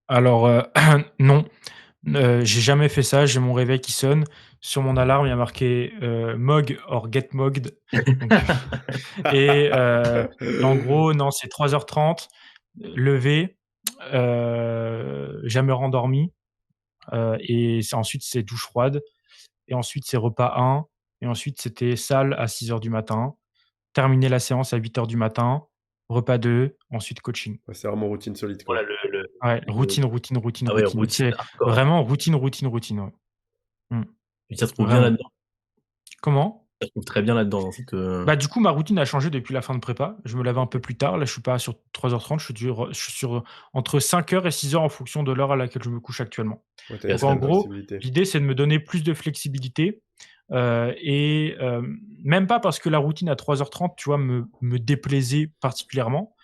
[SPEAKER 2] Alors, non. J'ai jamais fait ça, j'ai mon réveil qui sonne. Sur mon alarme, il y a marqué, «Mog or get mogged», donc et en gros, non, c'est 3h30, lever, jamais rendormi, et ensuite c'est douche froide, et ensuite c'est repas 1, et ensuite c'était salle à 6 heures du matin, terminer la séance à 8 heures du matin, repas 2, ensuite coaching.
[SPEAKER 3] Ouais, c'est vraiment routine solide, quoi.
[SPEAKER 1] Voilà
[SPEAKER 2] Ouais,
[SPEAKER 1] le
[SPEAKER 2] routine, routine, routine,
[SPEAKER 1] ah ouais,
[SPEAKER 2] routine.
[SPEAKER 1] routine
[SPEAKER 2] C'est
[SPEAKER 1] hardcore.
[SPEAKER 2] vraiment routine, routine, routine, ouais. Mmh.
[SPEAKER 1] Tu t'y retrouves bien
[SPEAKER 2] Vraiment.
[SPEAKER 1] là-dedans?
[SPEAKER 2] Comment?
[SPEAKER 1] Tu t'y retrouves très bien là-dedans, dans cette,
[SPEAKER 2] Bah, du coup, ma routine a changé depuis la fin de prépa. Je me lève un peu plus tard. Là, je suis pas sur 3h30, je suis sur entre 5 heures et 6 heures en fonction de l'heure à laquelle je me couche actuellement.
[SPEAKER 3] Ouais, tu as
[SPEAKER 1] et
[SPEAKER 3] une
[SPEAKER 1] à
[SPEAKER 2] Donc
[SPEAKER 1] ce
[SPEAKER 2] en
[SPEAKER 3] certaine
[SPEAKER 2] gros,
[SPEAKER 3] flexibilité.
[SPEAKER 2] l'idée, c'est de me donner plus de flexibilité, et même pas parce que la routine à 3h30, tu vois, me déplaisait particulièrement,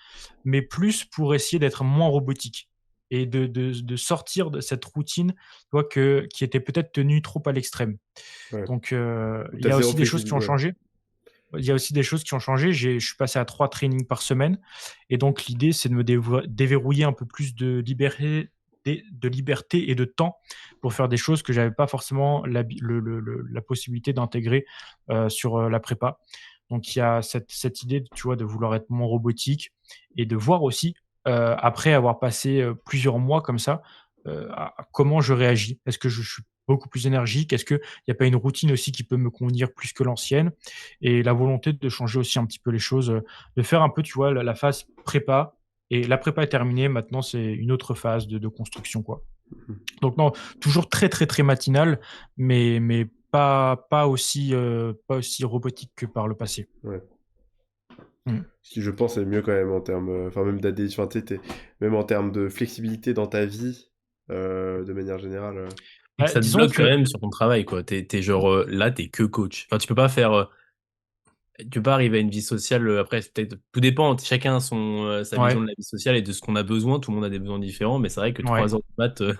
[SPEAKER 2] mais plus pour essayer d'être moins robotique et de sortir de cette routine, tu vois, qui était peut-être tenue trop à l'extrême.
[SPEAKER 3] Ouais.
[SPEAKER 2] Donc
[SPEAKER 3] Ou
[SPEAKER 2] il
[SPEAKER 3] tu
[SPEAKER 2] y a
[SPEAKER 3] zéro
[SPEAKER 2] aussi des choses qui
[SPEAKER 3] flexibilité,
[SPEAKER 2] ont
[SPEAKER 3] ouais.
[SPEAKER 2] changé. Il y a aussi des choses qui ont changé. Je suis passé à 3 trainings par semaine, et donc l'idée, c'est de me déverrouiller un peu plus de liberté et de temps pour faire des choses que j'avais pas forcément la possibilité d'intégrer, sur, la prépa. Donc il y a cette idée, tu vois, de vouloir être moins robotique et de voir aussi, après avoir passé, plusieurs mois comme ça, à comment je réagis. Est-ce que je suis beaucoup plus énergique? Est-ce qu'il y a pas une routine aussi qui peut me convenir plus que l'ancienne? Et la volonté de changer aussi un petit peu les choses, de faire un peu, tu vois, la phase prépa, et la prépa est terminée, maintenant c'est une autre phase de construction, quoi.
[SPEAKER 3] Mmh.
[SPEAKER 2] Donc non, toujours très, très, très matinal, mais pas aussi robotique que par le passé.
[SPEAKER 3] Ouais.
[SPEAKER 2] Mmh.
[SPEAKER 3] Ce qui, je pense, est mieux quand même en termes, enfin même d'adhésion, enfin, tu sais, même en termes de flexibilité dans ta vie, de manière générale,
[SPEAKER 1] Et que
[SPEAKER 2] Bah,
[SPEAKER 1] ça te
[SPEAKER 2] disons
[SPEAKER 1] bloque quand
[SPEAKER 2] que
[SPEAKER 1] même sur ton travail, quoi. Tu es genre, là, tu es que coach. Enfin, tu peux pas faire, tu peux pas arriver à une vie sociale, après c'est peut-être tout dépend, chacun a sa vision
[SPEAKER 2] ouais,
[SPEAKER 1] de la vie sociale et de ce qu'on a besoin. Tout le monde a des besoins différents, mais c'est vrai que
[SPEAKER 2] ouais.
[SPEAKER 1] 3 heures de maths, là,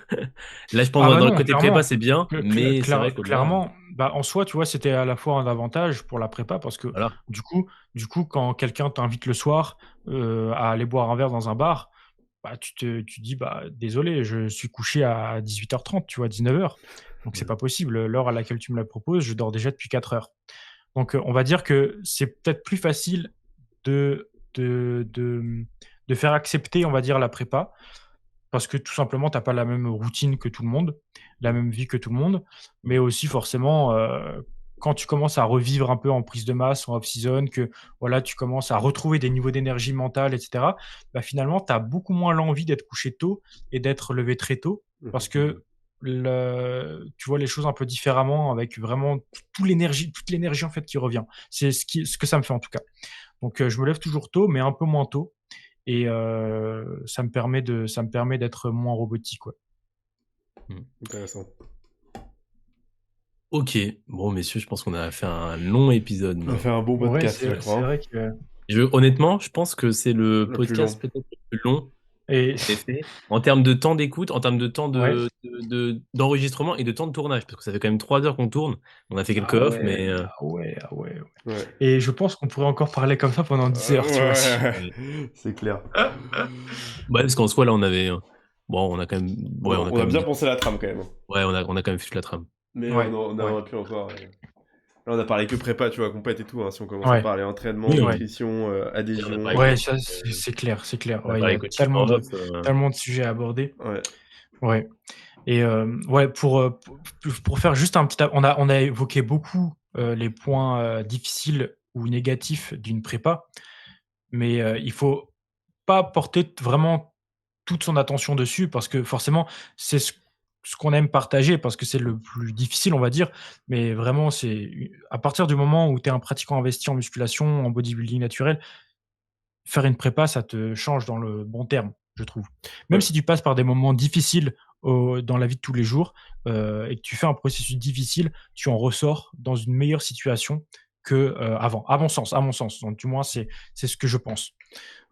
[SPEAKER 1] je pense
[SPEAKER 2] Ah bah
[SPEAKER 1] dans le
[SPEAKER 2] non,
[SPEAKER 1] côté prépa,
[SPEAKER 2] clairement.
[SPEAKER 1] c'est bien, mais c'est vrai qu'au-delà,
[SPEAKER 2] Clairement, bah, en soi, tu vois, c'était à la fois un avantage pour la prépa parce que
[SPEAKER 1] voilà.
[SPEAKER 2] du coup quand quelqu'un t'invite le soir, à aller boire un verre dans un bar, bah, tu dis: «Bah, désolé, je suis couché à 18h30, tu vois, 19h, donc c'est
[SPEAKER 3] Ouais.
[SPEAKER 2] pas possible. L'heure à laquelle tu me la proposes, je dors déjà depuis 4 heures». Donc, on va dire que c'est peut-être plus facile de faire accepter, on va dire, la prépa, parce que tout simplement, tu as pas la même routine que tout le monde, la même vie que tout le monde, mais aussi forcément, quand tu commences à revivre un peu en prise de masse, en off season, que voilà, tu commences à retrouver des niveaux d'énergie mentale et cetera, bah, finalement, tu as beaucoup moins l'envie d'être couché tôt et d'être levé très tôt,
[SPEAKER 3] Mmh
[SPEAKER 2] parce
[SPEAKER 3] mh.
[SPEAKER 2] que tu vois les choses un peu différemment avec vraiment toute l'énergie en fait qui revient. C'est ce que ça me fait en tout cas. Donc je me lève toujours tôt, mais un peu moins tôt, et ça me permet d'être moins robotique, ouais.
[SPEAKER 3] Intéressant.
[SPEAKER 1] Ok, bon messieurs, je pense qu'on a fait un long épisode.
[SPEAKER 3] On a fait un bon
[SPEAKER 2] Ouais,
[SPEAKER 3] podcast, je
[SPEAKER 2] c'est
[SPEAKER 3] crois.
[SPEAKER 2] vrai que.
[SPEAKER 1] Honnêtement, je pense que c'est le
[SPEAKER 3] Le plus
[SPEAKER 1] podcast
[SPEAKER 3] long.
[SPEAKER 1] peut-être le plus long
[SPEAKER 2] Et
[SPEAKER 1] qu'on ait fait en termes de temps d'écoute, en termes de temps
[SPEAKER 2] ouais.
[SPEAKER 1] d'enregistrement et de temps de tournage, parce que ça fait quand même 3 heures qu'on tourne. On a fait quelques
[SPEAKER 2] Ah
[SPEAKER 1] off,
[SPEAKER 2] ouais,
[SPEAKER 1] mais
[SPEAKER 2] ah ouais, ah ouais, ouais.
[SPEAKER 3] Ouais.
[SPEAKER 2] Et je pense qu'on pourrait encore parler comme ça pendant 10 heures, tu vois.
[SPEAKER 3] Ouais, c'est clair.
[SPEAKER 1] ouais, parce qu'en soi là, on avait bon, on a quand même, ouais, on a
[SPEAKER 3] On
[SPEAKER 1] quand
[SPEAKER 3] a
[SPEAKER 1] même
[SPEAKER 3] bien pensé la trame quand même.
[SPEAKER 1] ouais, on a quand même fait la trame.
[SPEAKER 3] Mais
[SPEAKER 2] Ouais,
[SPEAKER 3] on
[SPEAKER 2] ouais,
[SPEAKER 3] aurait pu encore. Là, on a parlé que prépa, tu vois, compète et tout. Hein. Si on commence à
[SPEAKER 2] ouais,
[SPEAKER 3] parler entraînement,
[SPEAKER 1] Oui,
[SPEAKER 2] ouais.
[SPEAKER 3] nutrition,
[SPEAKER 1] et on a
[SPEAKER 3] adhésion.
[SPEAKER 1] parlé
[SPEAKER 2] Ouais,
[SPEAKER 1] coaching,
[SPEAKER 2] ça c'est clair, c'est clair.
[SPEAKER 1] on a
[SPEAKER 2] Ouais, il y
[SPEAKER 1] parlé
[SPEAKER 2] a
[SPEAKER 1] coaching en off.
[SPEAKER 2] tellement de sujets à aborder.
[SPEAKER 3] Ouais.
[SPEAKER 2] Ouais. Et ouais, pour faire juste un petit, on a évoqué beaucoup les points difficiles ou négatifs d'une prépa, mais il faut pas porter vraiment toute son attention dessus, parce que forcément, c'est ce qu'on aime partager, parce que c'est le plus difficile, on va dire. Mais vraiment, à partir du moment où tu es un pratiquant investi en musculation, en bodybuilding naturel, faire une prépa, ça te change dans le bon terme, je trouve. Même
[SPEAKER 3] Ouais.
[SPEAKER 2] si tu passes par des moments difficiles dans la vie de tous les jours, et que tu fais un processus difficile, tu en ressors dans une meilleure situation que avant, à mon sens. Donc, du moins, c'est ce que je pense.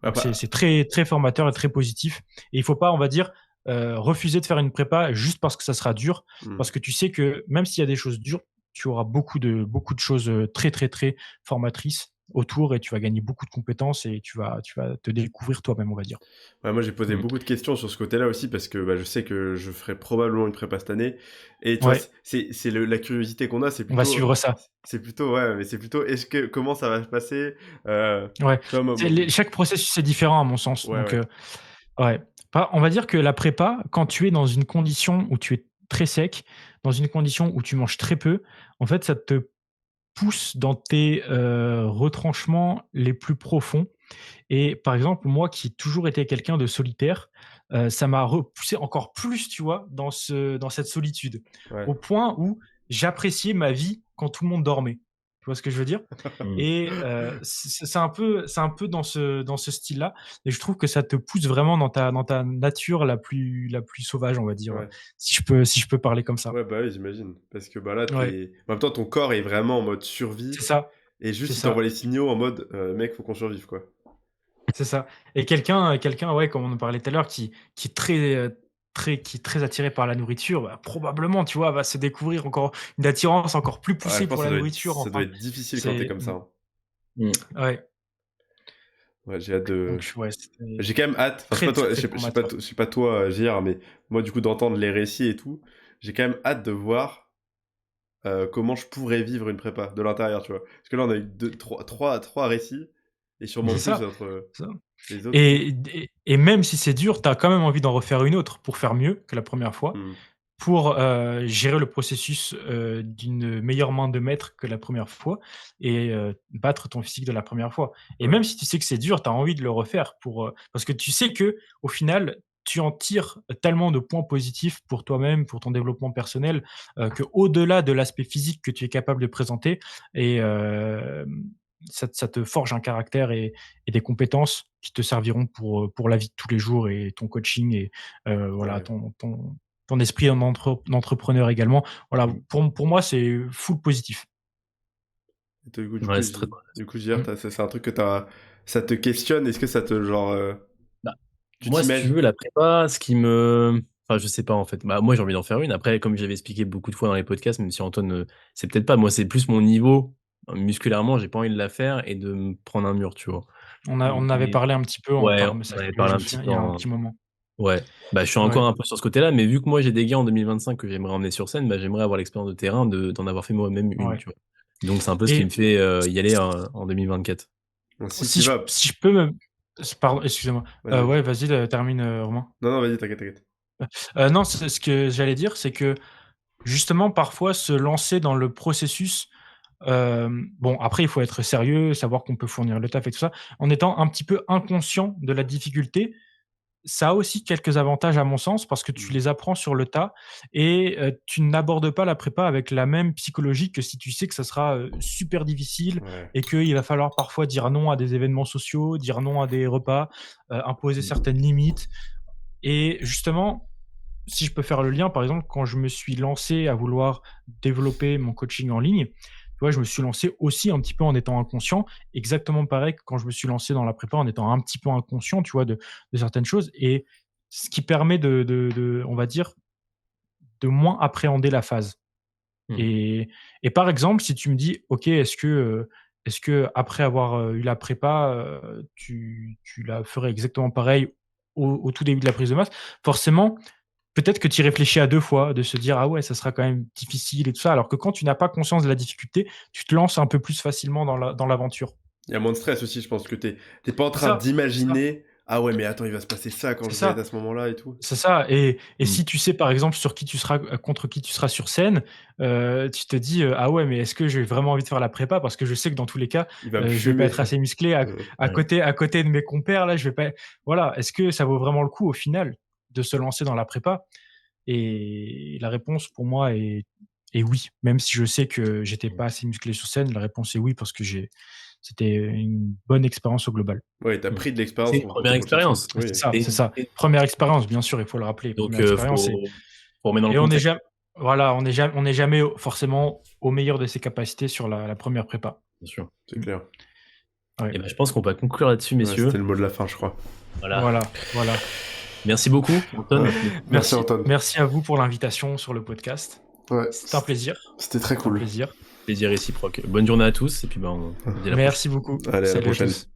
[SPEAKER 2] Donc,
[SPEAKER 3] Après,
[SPEAKER 2] c'est très, très formateur et très positif. Et il faut pas, on va dire, refuser de faire une prépa juste parce que ça sera dur, parce que tu sais que même s'il y a des choses dures, tu auras beaucoup de choses très, très, très formatrices autour, et tu vas gagner beaucoup de compétences, et tu vas te découvrir toi-même, on va dire.
[SPEAKER 3] ouais, moi, j'ai posé
[SPEAKER 1] Mm.
[SPEAKER 3] beaucoup de questions sur ce côté-là aussi parce que bah, je sais que je ferai probablement une prépa cette année. Et tu vois,
[SPEAKER 2] Ouais,
[SPEAKER 3] la curiosité qu'on a,
[SPEAKER 2] on va suivre ça.
[SPEAKER 3] ouais, mais c'est plutôt, comment ça va se passer
[SPEAKER 2] Ouais.
[SPEAKER 3] tu vois,
[SPEAKER 2] Chaque processus est différent à mon sens.
[SPEAKER 3] ouais,
[SPEAKER 2] Donc,
[SPEAKER 3] ouais,
[SPEAKER 2] ouais. On va dire que la prépa, quand tu es dans une condition où tu es très sec, dans une condition où tu manges très peu, en fait, ça te pousse dans tes retranchements les plus profonds. Et par exemple, moi qui ai toujours été quelqu'un de solitaire, ça m'a repoussé encore plus, tu vois, dans cette solitude.
[SPEAKER 3] ouais.
[SPEAKER 2] Au point où j'appréciais ma vie quand tout le monde dormait. Tu vois ce que je veux dire?
[SPEAKER 1] Mm.
[SPEAKER 2] Et c'est un peu dans ce style-là, et je trouve que ça te pousse vraiment dans ta nature la plus sauvage, on va dire,
[SPEAKER 3] Ouais.
[SPEAKER 2] si je peux parler comme ça.
[SPEAKER 3] Ouais, bah oui, j'imagine. Parce que bah là,
[SPEAKER 2] Ouais,
[SPEAKER 3] en même temps, ton corps est vraiment en mode survie.
[SPEAKER 2] c'est ça,
[SPEAKER 3] Et
[SPEAKER 2] c'est
[SPEAKER 3] juste, il t'envoie
[SPEAKER 2] ça.
[SPEAKER 3] les signaux en mode mec, faut qu'on survive, quoi.
[SPEAKER 2] C'est ça. Et quelqu'un, ouais, comme on en parlait tout à l'heure, qui est qui est très attiré par la nourriture, bah, probablement, tu vois, va se découvrir encore une attirance encore plus
[SPEAKER 3] Ouais, je
[SPEAKER 2] poussée
[SPEAKER 3] pense
[SPEAKER 2] pour
[SPEAKER 3] que
[SPEAKER 2] la nourriture,
[SPEAKER 3] ça doit
[SPEAKER 2] enfin,
[SPEAKER 3] être difficile quand t'es
[SPEAKER 2] c'est
[SPEAKER 3] comme ça. Hein.
[SPEAKER 1] Mm.
[SPEAKER 2] ouais,
[SPEAKER 3] Ouais, j'ai hâte de.
[SPEAKER 2] donc ouais, c'était
[SPEAKER 3] J'ai quand même hâte. Enfin, je sais
[SPEAKER 2] très,
[SPEAKER 3] pas toi,
[SPEAKER 2] très formateur.
[SPEAKER 3] je sais pas toi, JR, mais moi, du coup, d'entendre les récits et tout, j'ai quand même hâte de voir comment je pourrais vivre une prépa de l'intérieur, tu vois. Parce que là, on a eu trois récits et sûrement
[SPEAKER 2] C'est
[SPEAKER 3] plus
[SPEAKER 2] ça,
[SPEAKER 3] entre
[SPEAKER 2] c'est ça.
[SPEAKER 3] les autres et tout.
[SPEAKER 2] Et même si c'est dur, tu as quand même envie d'en refaire une autre pour faire mieux que la première fois,
[SPEAKER 3] Hmm.
[SPEAKER 2] pour gérer le processus d'une meilleure main de maître que la première fois, et battre ton physique de la première fois. Et
[SPEAKER 3] Ouais,
[SPEAKER 2] même si tu sais que c'est dur, tu as envie de le refaire parce que tu sais que au final, tu en tires tellement de points positifs pour toi-même, pour ton développement personnel, que au-delà de l'aspect physique que tu es capable de présenter, et ça te forge un caractère et des compétences qui te serviront pour la vie de tous les jours, et ton coaching, et voilà,
[SPEAKER 3] ouais.
[SPEAKER 2] ton esprit d'entrepreneur également. Voilà,
[SPEAKER 3] Hmm.
[SPEAKER 2] pour moi, c'est full positif.
[SPEAKER 3] Et du
[SPEAKER 1] Ouais,
[SPEAKER 3] coup,
[SPEAKER 1] c'est très
[SPEAKER 3] JR,
[SPEAKER 2] Mmh.
[SPEAKER 3] c'est un truc que ça te questionne. Est-ce que ça te, genre,
[SPEAKER 1] Bah,
[SPEAKER 3] tu
[SPEAKER 1] moi, si tu
[SPEAKER 3] t'imagines?
[SPEAKER 1] veux, la prépa, ce qui me. Enfin, je sais pas en fait. Bah, moi, j'ai envie d'en faire une. Après, comme j'avais expliqué beaucoup de fois dans les podcasts, même si Antoine, c'est peut-être pas. Moi, c'est plus mon niveau. Musculairement, j'ai pas envie de la faire et de me prendre un mur, tu vois.
[SPEAKER 2] On en avait
[SPEAKER 1] Mais
[SPEAKER 2] parlé un petit peu
[SPEAKER 1] ouais,
[SPEAKER 2] par
[SPEAKER 1] on
[SPEAKER 2] message
[SPEAKER 1] avait
[SPEAKER 2] privé,
[SPEAKER 1] parlé
[SPEAKER 2] je
[SPEAKER 1] un
[SPEAKER 2] me
[SPEAKER 1] petit
[SPEAKER 2] souviens, il
[SPEAKER 1] peu
[SPEAKER 2] y a un
[SPEAKER 1] en.
[SPEAKER 2] petit moment.
[SPEAKER 1] Ouais. Bah, je suis
[SPEAKER 2] Ouais,
[SPEAKER 1] encore un peu sur ce côté-là, mais vu que moi, j'ai des gars en 2025 que j'aimerais emmener sur scène, bah, j'aimerais avoir l'expérience de terrain d'en avoir fait moi-même une,
[SPEAKER 2] ouais.
[SPEAKER 1] tu vois. Donc, c'est un peu ce qui me
[SPEAKER 2] Et
[SPEAKER 1] fait y aller en 2024.
[SPEAKER 3] Si tu vas.
[SPEAKER 2] si je peux me pardon, excusez-moi.
[SPEAKER 3] Vas-y, vas-y.
[SPEAKER 2] Ouais, vas-y, termine, Romain.
[SPEAKER 3] Non, non, vas-y, t'inquiète, t'inquiète.
[SPEAKER 2] Non, c'est ce que j'allais dire, c'est que justement, parfois, se lancer dans le processus, bon, après, il faut être sérieux, savoir qu'on peut fournir le taf et tout ça, en étant un petit peu inconscient de la difficulté. ça a aussi quelques avantages à mon sens parce que tu les apprends sur le tas et tu n'abordes pas la prépa avec la même psychologie que si tu sais que ça sera super difficile
[SPEAKER 3] Ouais.
[SPEAKER 2] et qu'il va falloir parfois dire non à des événements sociaux, dire non à des repas, imposer certaines limites. Et justement, si je peux faire le lien, par exemple, quand je me suis lancé à vouloir développer mon coaching en ligne, tu vois, je me suis lancé aussi un petit peu en étant inconscient, exactement pareil que quand je me suis lancé dans la prépa en étant un petit peu inconscient, tu vois, de certaines choses. Et ce qui permet on va dire, de moins appréhender la phase.
[SPEAKER 1] Mmh.
[SPEAKER 2] Et par exemple, si tu me dis: «OK, est-ce que après avoir, eu la prépa, tu la ferais exactement pareil au tout début de la prise de masse?» Forcément, peut-être que tu y réfléchis à 2 fois, de se dire: «Ah ouais, ça sera quand même difficile et tout ça», alors que quand tu n'as pas conscience de la difficulté, tu te lances un peu plus facilement dans l'aventure.
[SPEAKER 3] Il y a moins de stress aussi, je pense que t'es pas en
[SPEAKER 2] C'est
[SPEAKER 3] train
[SPEAKER 2] ça, c'est ça,
[SPEAKER 3] d'imaginer: «Ah ouais, mais attends, il va se passer ça quand
[SPEAKER 2] c'est
[SPEAKER 3] je vais être
[SPEAKER 2] ça.
[SPEAKER 3] à ce moment-là et tout».
[SPEAKER 2] C'est ça et
[SPEAKER 3] Mmh.
[SPEAKER 2] si tu sais, par exemple, sur qui tu seras contre qui tu seras sur scène, tu te dis: «Ah ouais, mais est-ce que j'ai vraiment envie de faire la prépa?» parce que je sais que dans tous les cas,
[SPEAKER 3] Il va me
[SPEAKER 2] je vais pas
[SPEAKER 3] fumer.
[SPEAKER 2] être assez musclé
[SPEAKER 1] Ouais.
[SPEAKER 2] à côté de mes compères là, je vais pas voilà. Est-ce que ça vaut vraiment le coup au final de se lancer dans la prépa? Et la réponse pour moi est oui. Même si je sais que j'étais
[SPEAKER 1] Mmh.
[SPEAKER 2] pas assez musclé sur scène, la réponse est oui parce que c'était une bonne expérience au global.
[SPEAKER 3] Ouais, tu as
[SPEAKER 1] Mmh.
[SPEAKER 3] pris de
[SPEAKER 1] C'est
[SPEAKER 3] l'expérience
[SPEAKER 1] une
[SPEAKER 3] pour
[SPEAKER 1] 1re
[SPEAKER 3] pour le chercher.
[SPEAKER 1] expérience
[SPEAKER 3] Oui.
[SPEAKER 2] C'est
[SPEAKER 1] et
[SPEAKER 2] ça.
[SPEAKER 1] et
[SPEAKER 2] 1re expérience, bien sûr, il faut le rappeler,
[SPEAKER 1] donc
[SPEAKER 2] 1re expérience
[SPEAKER 1] faut remettre dans le
[SPEAKER 2] et on n'est
[SPEAKER 1] contexte.
[SPEAKER 2] jamais voilà, on n'est jamais forcément au meilleur de ses capacités sur la 1re prépa.
[SPEAKER 1] Bien sûr.
[SPEAKER 3] C'est
[SPEAKER 2] Mmh.
[SPEAKER 3] clair.
[SPEAKER 2] Ouais.
[SPEAKER 1] Et ben, je pense qu'on va conclure là-dessus,
[SPEAKER 3] Ouais, c'était
[SPEAKER 1] messieurs.
[SPEAKER 3] le mot de la fin, je crois.
[SPEAKER 1] Voilà.
[SPEAKER 2] Voilà.
[SPEAKER 1] Merci beaucoup,
[SPEAKER 3] Ouais.
[SPEAKER 1] Anton.
[SPEAKER 3] Merci Anton.
[SPEAKER 2] Merci à vous pour l'invitation sur le podcast.
[SPEAKER 3] Ouais,
[SPEAKER 2] C'était un plaisir.
[SPEAKER 3] c'était très
[SPEAKER 2] C'était un
[SPEAKER 3] cool.
[SPEAKER 2] plaisir.
[SPEAKER 1] Plaisir réciproque. Bonne journée à tous et puis, ben, on se dit à la prochaine.
[SPEAKER 2] Merci beaucoup.
[SPEAKER 3] Allez, à la
[SPEAKER 2] Salut à
[SPEAKER 3] prochaine.
[SPEAKER 2] tous.